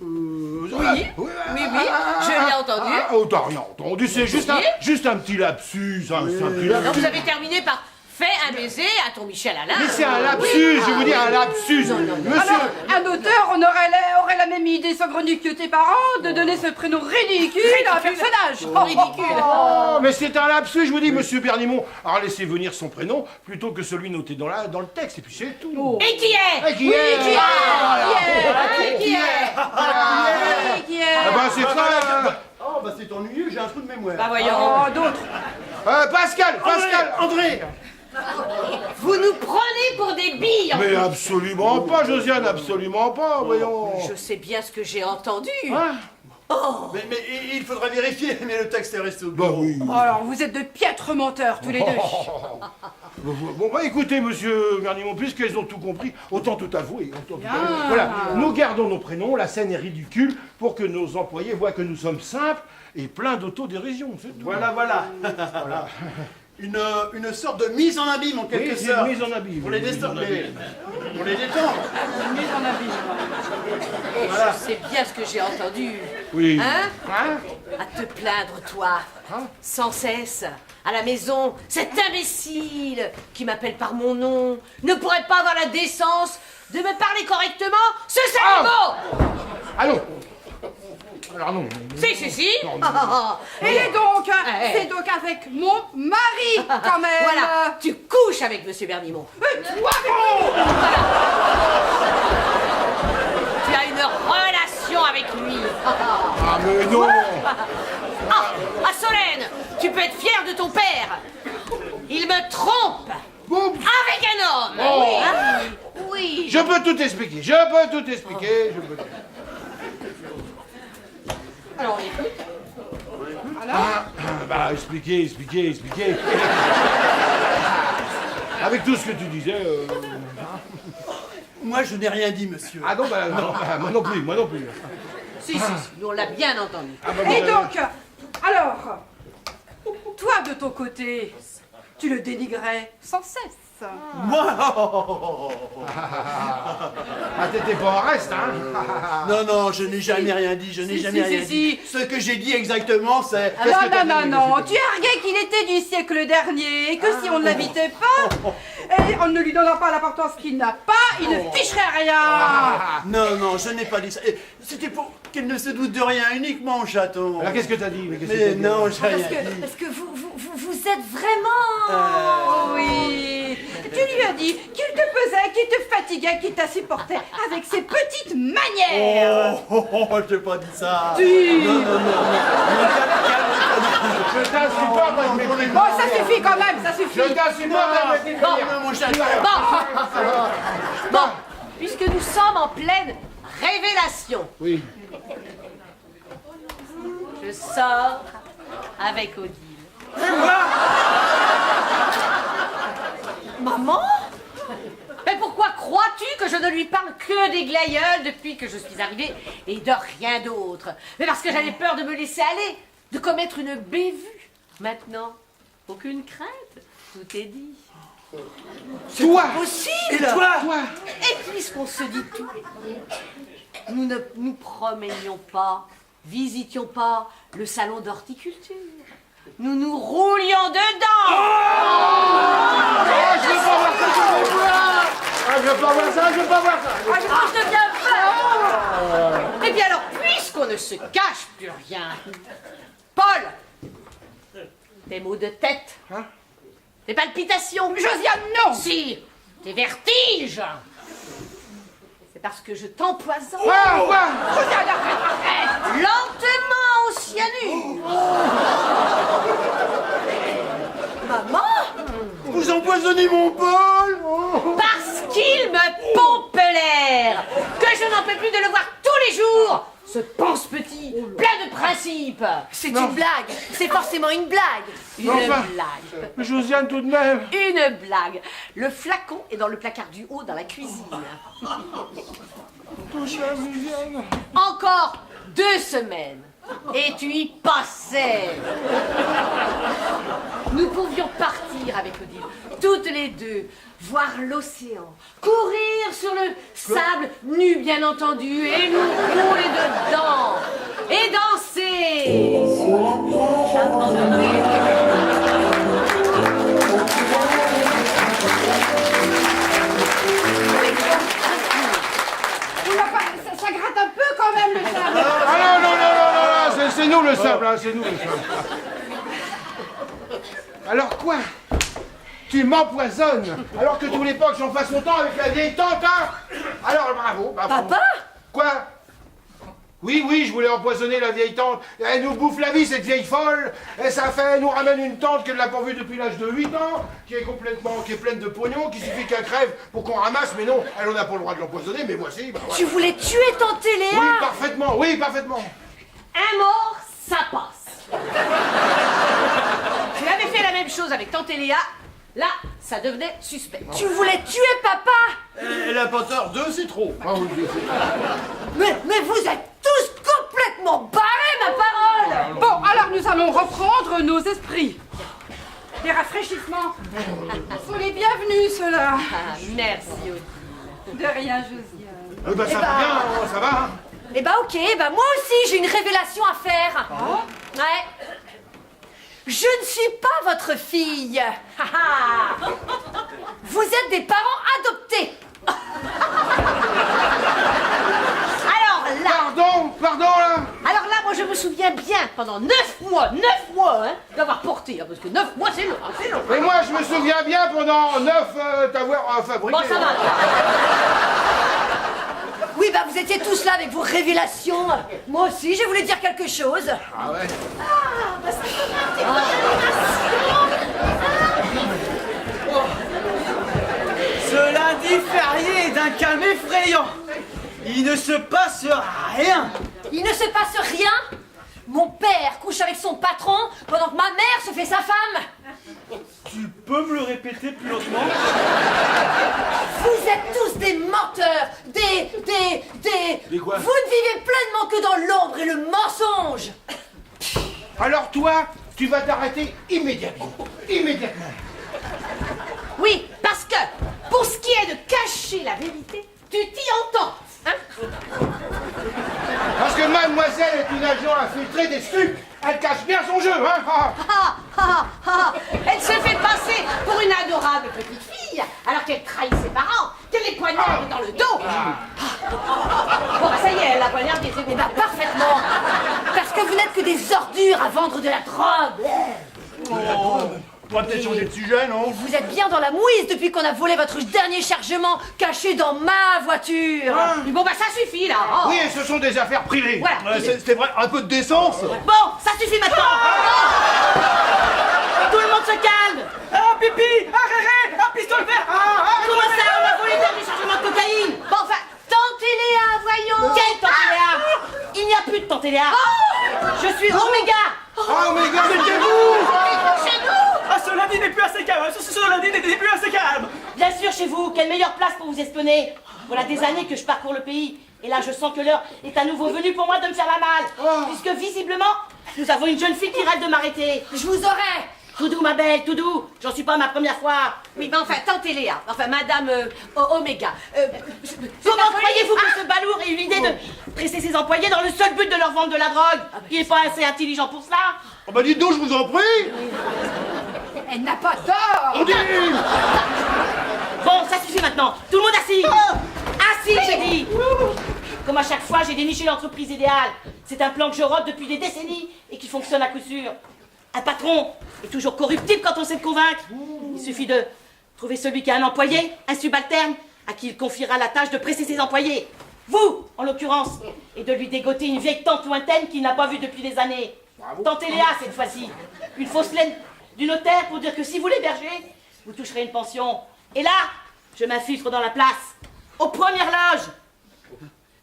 Oui, je l'ai entendu. Oh, t'as rien entendu, c'est juste un petit lapsus, hein, c'est un petit Non, lapsus. vous avez terminé par fais un baiser à ton Michel Alain. Mais c'est un lapsus, je vous dis un lapsus. Monsieur. Alors, un auteur aurait la même idée saugrenue que tes parents de donner ce prénom ridicule à un personnage. Ridicule. Oh, mais c'est un lapsus, je vous dis, monsieur Bernimont. Alors laissez venir son prénom plutôt que celui noté dans le texte, et puis c'est tout. Et qui est? Et qui est Qui est Ah bah c'est ça. Oh, bah c'est ennuyeux, j'ai un trou de mémoire. Bah voyons. Oh, d'autres. Pascal. André. Vous nous prenez pour des billes. Mais absolument pas, Josiane, absolument pas, voyons. Je sais bien ce que j'ai entendu. Hein? Mais il faudrait vérifier, mais le texte est resté au Bah bureau. oui. Alors, vous êtes de piètres menteurs, tous les deux. Bon, bah écoutez, monsieur Gardimont, puisqu'elles ont tout compris, autant tout avouer. Bien. Voilà, nous gardons nos prénoms, la scène est ridicule, pour que nos employés voient que nous sommes simples et pleins d'autodérision, c'est tout. Voilà. Une sorte de mise en abîme, en quelque Oui, c'est sorte. une mise en abîme. Pour les détendre. Pour les détendre. Mise en abîme. Je sais bien ce que j'ai entendu. Oui. Hein? Hein? À te plaindre, toi, sans cesse, à la maison, cet imbécile qui m'appelle par mon nom ne pourrait pas avoir la décence de me parler correctement, ce saligo. Allons. Alors non. Si. Et donc, c'est donc avec mon mari, quand même. Voilà, tu couches avec Monsieur Bernimont. Toi, Tu as une relation avec lui. Ah mais non. Ah, Solène, tu peux être fière de ton père. Il me trompe Bon, avec un homme. Oh. Oui. je peux tout expliquer, Alors, on écoute. Bah, expliquer. Avec tout ce que tu disais. Moi, je n'ai rien dit, monsieur. Ah non, bah, non, bah, moi non plus. Si, nous on l'a bien entendu. Ah, bah, Et bah, donc, alors, toi de ton côté, tu le dénigrais sans cesse. Moi Ah, t'étais pas en reste, hein. Non, je n'ai jamais rien dit, je n'ai jamais rien dit. Ce que j'ai dit exactement, c'est... Non, tu arguais qu'il était du siècle dernier, et que si on ne l'habitait pas, et on ne lui donnant pas l'importance qu'il n'a pas, il ne ficherait rien. Non, je n'ai pas dit ça. C'était pour qu'il ne se doute de rien, uniquement, chaton. Alors qu'est-ce que t'as dit? Mais non, j'ai rien dit. Parce que vous êtes vraiment... Oui. Tu lui as dit qu'il te pesait, qu'il te fatiguait, qu'il t'insupportait avec ses petites manières. Je t'ai pas dit ça. Si. Non. Je t'insupporte avec mes petites Bon, ça suffit quand même, ça suffit. Je t'insupporte avec mes petites manières. Non, mon chaton. Bon, puisque nous sommes en pleine révélation, Oui. je sors avec Odile. Maman? Mais pourquoi crois-tu que je ne lui parle que des glaïeuls depuis que je suis arrivée et de rien d'autre? Mais parce que j'avais peur de me laisser aller, de commettre une bévue. Maintenant, aucune crainte, tout est dit. Toi. Possible! Et puisqu'on se dit tout, nous ne nous promenions pas, visitions pas le salon d'horticulture. Nous nous roulions dedans! Je veux pas voir ça, je veux pas voir ça. Je deviens folle! Eh bien alors, puisqu'on ne se cache plus rien, Paul, tes maux de tête, tes palpitations, Josiane, non. si, tes vertiges, c'est parce que je t'empoisonne. Josiane, arrête. Lentement au cyanure. Maman? Vous empoisonnez mon Paul. Parce qu'il me pompe l'air, que je n'en peux plus de le voir tous les jours. Ce pense-petit, plein de principes. C'est une blague. C'est forcément une blague. Une Enfin. blague. Josiane, tout de même. Une blague. Le flacon est dans le placard du haut dans la cuisine. Encore 2 semaines. Et tu y passais. Nous pouvions partir avec Odile, toutes les deux, voir l'océan, courir sur le sable nu bien entendu, et nous rouler dedans, et danser. Ça gratte un peu quand même le sable. Ah non, c'est nous le sable, hein, c'est nous le sable. Alors quoi? Tu m'empoisonnes alors que tu voulais pas que j'en fasse autant avec la vieille tante, hein? Alors bravo. Papa? Quoi? Oui, je voulais empoisonner la vieille tante. Elle nous bouffe la vie, cette vieille folle. Et ça fait, elle nous ramène une tante qu'elle n'a pas vue depuis l'âge de 8 ans, qui est pleine de pognon, qui suffit qu'elle crève pour qu'on ramasse. Mais non, elle, on n'a pas le droit de l'empoisonner, mais voici. Bah, voilà. Tu voulais tuer tante Léa? Oui, parfaitement. Un mort, ça passe. Tu avais fait la même chose avec tante Léa. Là, ça devenait suspect. Tu voulais tuer papa? Elle a pas tort, 2 c'est trop. Ah oui, Mais vous êtes tous complètement barrés, ma parole! Bon, alors nous allons reprendre nos esprits. Des rafraîchissements. Ce sont les bienvenus, ceux-là. Ah, merci, Odile. De rien, Josiane. ça va bien, ça va. Hein. Eh ben ok, moi aussi j'ai une révélation à faire. Ouais. Je ne suis pas votre fille. Vous êtes des parents adoptés. Alors là, moi je me souviens bien, pendant 9 mois, hein, d'avoir porté, parce que 9 mois c'est long, Et moi, je me souviens bien pendant 9 t'avoir fabriqué. Bon, ça va. Oui, vous étiez tous là avec vos révélations. Moi aussi, je voulais dire quelque chose. Ah ouais. Ça fait un petit peu d'émotion. Ce lundi férié est d'un calme effrayant. Il ne se passe rien. Il ne se passe rien. Mon père couche avec son patron pendant que ma mère se fait sa femme. Tu peux me le répéter plus lentement? Vous êtes tous des menteurs, des... quoi? Vous ne vivez pleinement que dans l'ombre et le mensonge. Alors toi, tu vas t'arrêter immédiatement. Oui, parce que pour ce qui est de cacher la vérité, tu t'y entends, hein? Parce que mademoiselle est une agent infiltrée des stucs. Elle cache bien son jeu, hein. Elle se fait passer pour une adorable petite fille, alors qu'elle trahit ses parents, qu'elle les poignarde dans le dos. Bon, ça y est, elle a poignardé, c'est parfaitement. Parce que vous n'êtes que des ordures à vendre de la drogue. On va peut-être changer de sujet, non? Vous êtes bien dans la mouise depuis qu'on a volé votre dernier chargement caché dans ma voiture. Bon, ça suffit, là. Oui, et ce sont des affaires privées. Voilà. C'est vrai, un peu de décence. Bon, ça suffit maintenant. Tout le monde se calme. Ah, pipi! Ah, réré! Ah, pistolet vert! Comment ça, on a volé le dernier chargement de cocaïne? Bon, enfin, tante Léa, voyons. Quelle tante Léa? Il n'y a plus de tante Léa. Je suis Oméga. Ah, mais gars, c'était vous! Chez nous. Ah, ce lundi n'est plus assez calme! Ce lundi n'est plus assez calme! Bien sûr, chez vous, quelle meilleure place pour vous espionner. Voilà des années que je parcours le pays. Et là, je sens que l'heure est à nouveau venue pour moi de me faire la malle. Puisque visiblement, nous avons une jeune fille qui rêve de m'arrêter. Je vous aurai. Tout doux, ma belle, tout doux. J'en suis pas à ma première fois. Oui, mais enfin, tante Léa, enfin, madame Oméga. Comment croyez-vous que ce balourd ait eu l'idée de presser ses employés dans le seul but de leur vendre de la drogue? Il n'est pas assez intelligent pour cela. Oh bah dites donc, je vous en prie. Elle n'a pas tort. Bon, ça suffit maintenant. Tout le monde assis. Assis, j'ai dit. Comme à chaque fois, j'ai déniché l'entreprise idéale. C'est un plan que je rôde depuis des décennies et qui fonctionne à coup sûr. Un patron est toujours corruptible quand on sait le convaincre. Il suffit de trouver celui qui a un employé, un subalterne, à qui il confiera la tâche de presser ses employés. Vous, en l'occurrence, et de lui dégoter une vieille tante lointaine qu'il n'a pas vue depuis des années. Tante Léa, cette fois-ci. Une fausse laine du notaire pour dire que si vous l'hébergez, vous toucherez une pension. Et là, je m'infiltre dans la place, aux premières loges,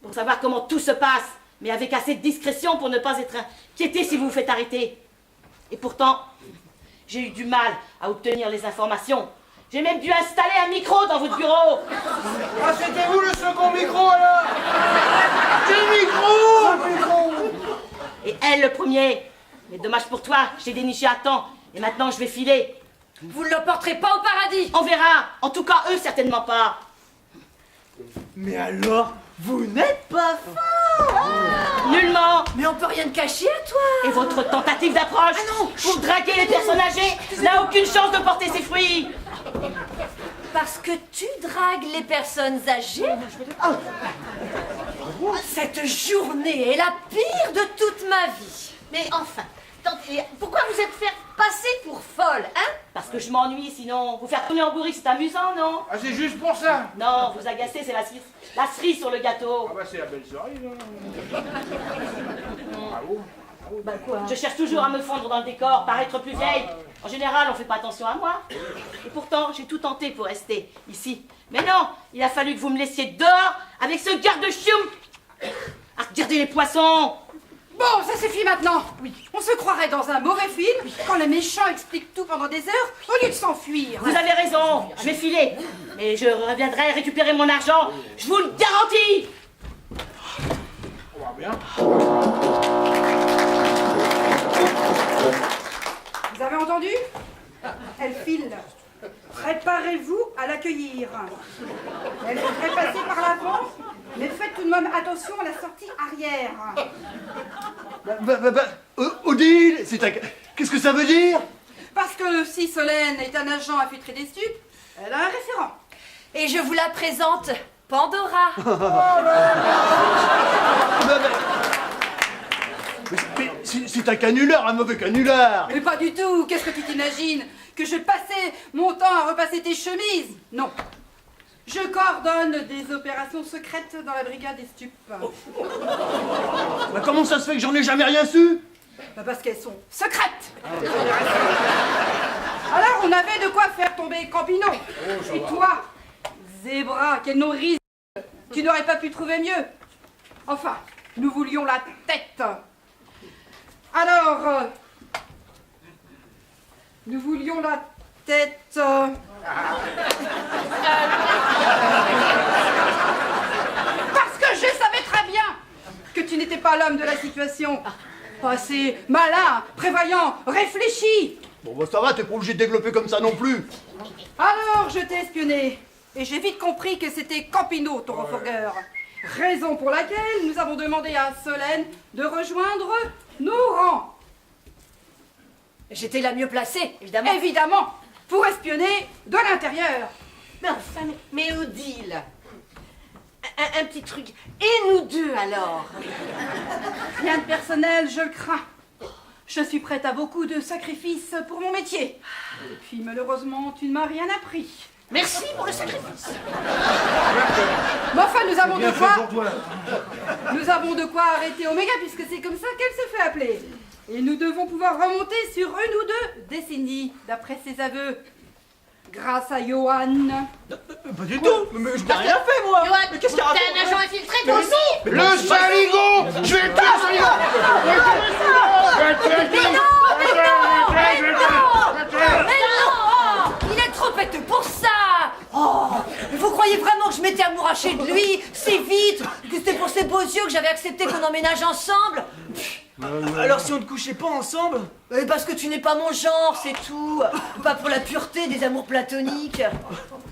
pour savoir comment tout se passe, mais avec assez de discrétion pour ne pas être inquiété si vous vous faites arrêter. Et pourtant, j'ai eu du mal à obtenir les informations. J'ai même dû installer un micro dans votre bureau. Ah, c'était vous le second micro, alors? Quel micro? Et elle, le premier. Mais dommage pour toi, j'ai déniché à temps. Et maintenant, je vais filer. Vous ne le porterez pas au paradis. On verra. En tout cas, eux, certainement pas. Mais alors, vous n'êtes pas Nullement. Mais on peut rien te cacher à toi. Et votre tentative d'approche pour draguer les personnes âgées n'a aucune chance de porter ses fruits. Parce que tu dragues les personnes âgées. Cette journée est la pire de toute ma vie. Mais enfin, attendez, pourquoi vous êtes fait passer pour folle, hein? Parce que je m'ennuie, sinon. Vous faire tourner en bourrique, c'est amusant, non? Ah, c'est juste pour ça. Non, vous agacez, c'est la cerise sur le gâteau. Ah bah c'est la belle cerise. Hein. Bravo. Bah quoi? Je cherche toujours à me fondre dans le décor, paraître plus vieille. En général, on fait pas attention à moi. Et pourtant, j'ai tout tenté pour rester ici. Mais non, il a fallu que vous me laissiez dehors avec ce garde-chioum à regarder les poissons. Bon, ça suffit maintenant. Oui. On se croirait dans un mauvais film quand le méchant explique tout pendant des heures au lieu de s'enfuir. Vous avez raison, je vais filer. Mais je reviendrai récupérer mon argent, je vous le garantis. On va bien. Vous avez entendu? Elle file. Préparez-vous à l'accueillir. Elle devrait passer par l'avant, mais faites tout de même attention à la sortie arrière. Odile, qu'est-ce que ça veut dire? Parce que si Solène est un agent infiltré des stupes, elle a un référent. Et je vous la présente, Pandora. Mais c'est un canular, un mauvais canular. Mais pas du tout. Qu'est-ce que tu t'imagines? Que je passais mon temps à repasser tes chemises? Non. Je coordonne des opérations secrètes dans la brigade des stupes. Bah, comment ça se fait que j'en ai jamais rien su? Bah parce qu'elles sont secrètes. Alors on avait de quoi faire tomber Campino. Et toi, Zébra, quel nom risible. Tu n'aurais pas pu trouver mieux. Enfin, nous voulions la tête. Alors, nous voulions la tête. Parce que je savais très bien que tu n'étais pas l'homme de la situation. Pas assez malin, prévoyant, réfléchi. Bon bah ça va, t'es pas obligé de développer comme ça non plus. Alors je t'ai espionné. Et j'ai vite compris que c'était Campino, ton refourgueur. Raison pour laquelle nous avons demandé à Solène de rejoindre nos rangs. J'étais la mieux placée, évidemment. Évidemment, pour espionner de l'intérieur. Mais enfin, mais Odile, un petit truc. Et nous deux alors? Rien de personnel, je le crains. Je suis prête à beaucoup de sacrifices pour mon métier. Et puis malheureusement, tu ne m'as rien appris. Merci pour le sacrifice. Mais enfin, nous avons Bien de fait quoi. pour toi. Nous avons de quoi arrêter Oméga puisque c'est comme ça qu'elle se fait appeler. Et nous devons pouvoir remonter sur 1 ou 2 décennies, d'après ses aveux. Grâce à Johan. Pas du tout. Mais je n'ai rien fait, moi. Johan, Mais qu'est-ce qu'il y a à t'es faire? un agent infiltré toi aussi? Le saligo! Je vais le tuer, le saligo! Mais non, il est trop bête pour ça. Oh, vous croyez vraiment que je m'étais amourachée de lui si vite? Que c'était pour ses beaux yeux que j'avais accepté qu'on emménage ensemble? Alors si on ne couchait pas ensemble? Parce que tu n'es pas mon genre, c'est tout. Pas pour la pureté des amours platoniques.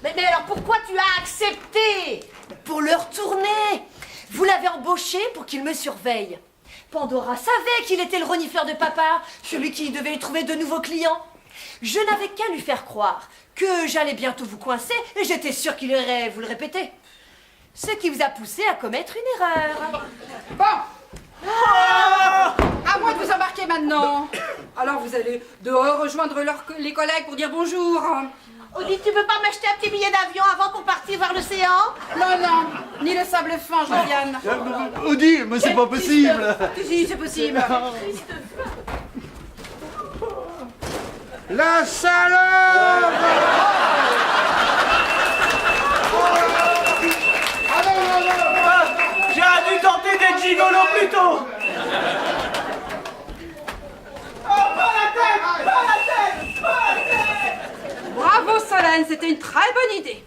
Mais alors pourquoi tu as accepté? Pour le retourner. Vous l'avez embauché pour qu'il me surveille. Pandora savait qu'il était le renifleur de papa, celui qui devait lui trouver de nouveaux clients. Je n'avais qu'à lui faire croire que j'allais bientôt vous coincer et j'étais sûre qu'il irait vous le répéter. Ce qui vous a poussé à commettre une erreur. Bon. À moi de vous embarquer maintenant. Alors vous allez dehors rejoindre les collègues pour dire bonjour. Odile, tu veux pas m'acheter un petit billet d'avion avant pour partir voir l'océan? Non, non, ni le sable fin, Josiane. Odile, mais c'est pas possible. Si, c'est possible. La salope! J'ai dû tenter d'être gigolo plus tôt. Bravo Solène, c'était une très bonne idée.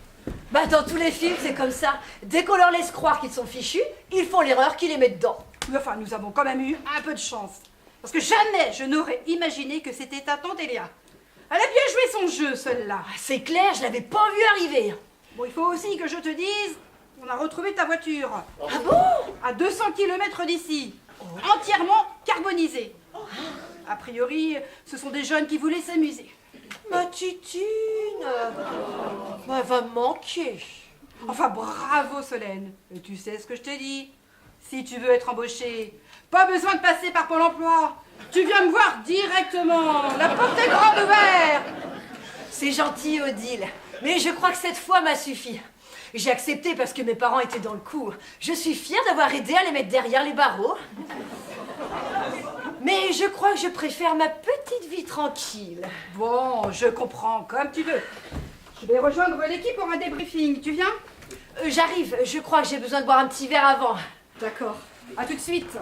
Bah dans tous les films, c'est comme ça. Dès qu'on leur laisse croire qu'ils sont fichus, ils font l'erreur qui les met dedans. Mais enfin, nous avons quand même eu un peu de chance. Parce que jamais je n'aurais imaginé que c'était ta tante Elia. Elle a bien joué son jeu, celle-là. C'est clair, je l'avais pas vu arriver. Bon, il faut aussi que je te dise, on a retrouvé ta voiture. Ah bon? À 200 km d'ici. Entièrement carbonisée. A priori, ce sont des jeunes qui voulaient s'amuser. Ma titine, elle va me manquer. Enfin, bravo Solène. Et tu sais ce que je te dis. Si tu veux être embauchée, pas besoin de passer par Pôle emploi. Tu viens me voir directement. La porte est grande ouverte. C'est gentil, Odile. Mais je crois que cette fois m'a suffi. J'ai accepté parce que mes parents étaient dans le coup. Je suis fière d'avoir aidé à les mettre derrière les barreaux. Mais je crois que je préfère ma petite vie tranquille. Bon, je comprends, comme tu veux. Je vais rejoindre l'équipe pour un débriefing. Tu viens? J'arrive. Je crois que j'ai besoin de boire un petit verre avant. D'accord. À tout de suite.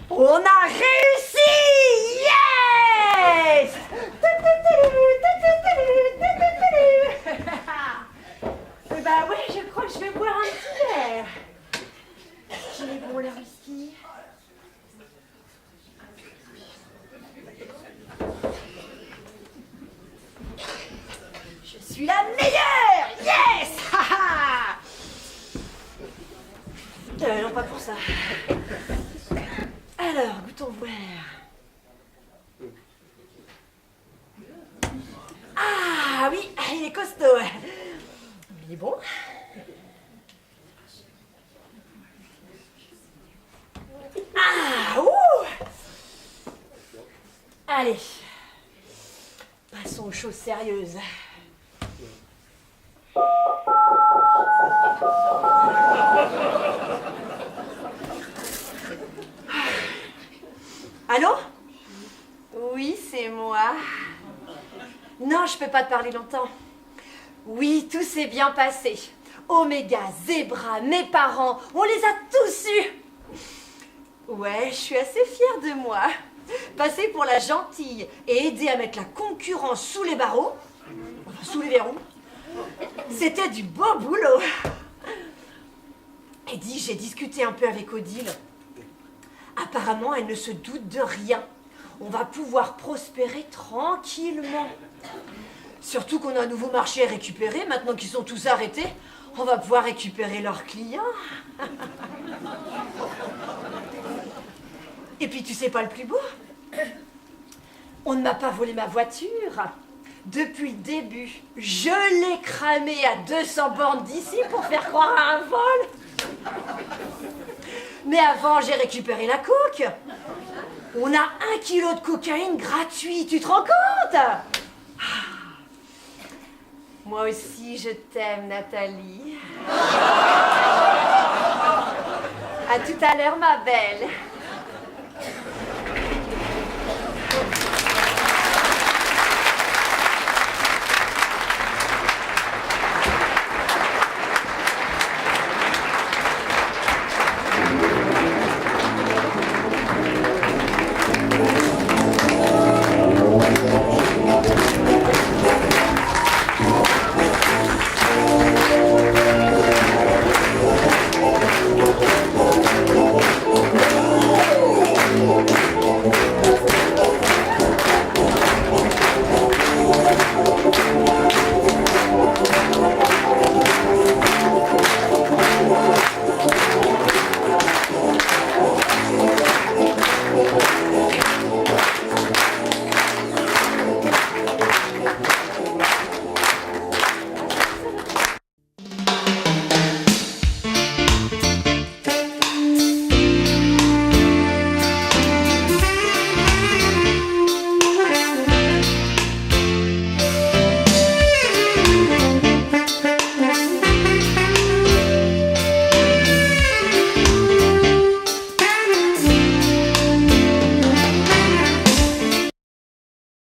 On a réussi! Yes! Bah ouais, je crois que je vais boire un petit verre. J'ai bon le whisky. Je suis la meilleure! Yes! Non, pas pour ça. Alors, goûtons voir. Ah oui, il est costaud. Il est bon. Ah, ouh! Allez, passons aux choses sérieuses. Allô? Oui, c'est moi. Non, je peux pas te parler longtemps. Oui, tout s'est bien passé. Oméga, Zébra, mes parents, on les a tous eus. Ouais, je suis assez fière de moi. Passer pour la gentille et aider à mettre la concurrence sous les barreaux, enfin, sous les verrous, c'était du beau boulot. Et dis, j'ai discuté un peu avec Odile. Apparemment, elle ne se doute de rien. On va pouvoir prospérer tranquillement. Surtout qu'on a un nouveau marché à récupérer. Maintenant qu'ils sont tous arrêtés, on va pouvoir récupérer leurs clients. Et puis, tu sais pas le plus beau? On ne m'a pas volé ma voiture. Depuis le début, je l'ai cramée à 200 bornes d'ici pour faire croire à un vol. Mais avant, j'ai récupéré la coke. On a 1 kilo de cocaïne gratuit, tu te rends compte? Moi aussi, je t'aime, Nathalie. À tout à l'heure, ma belle.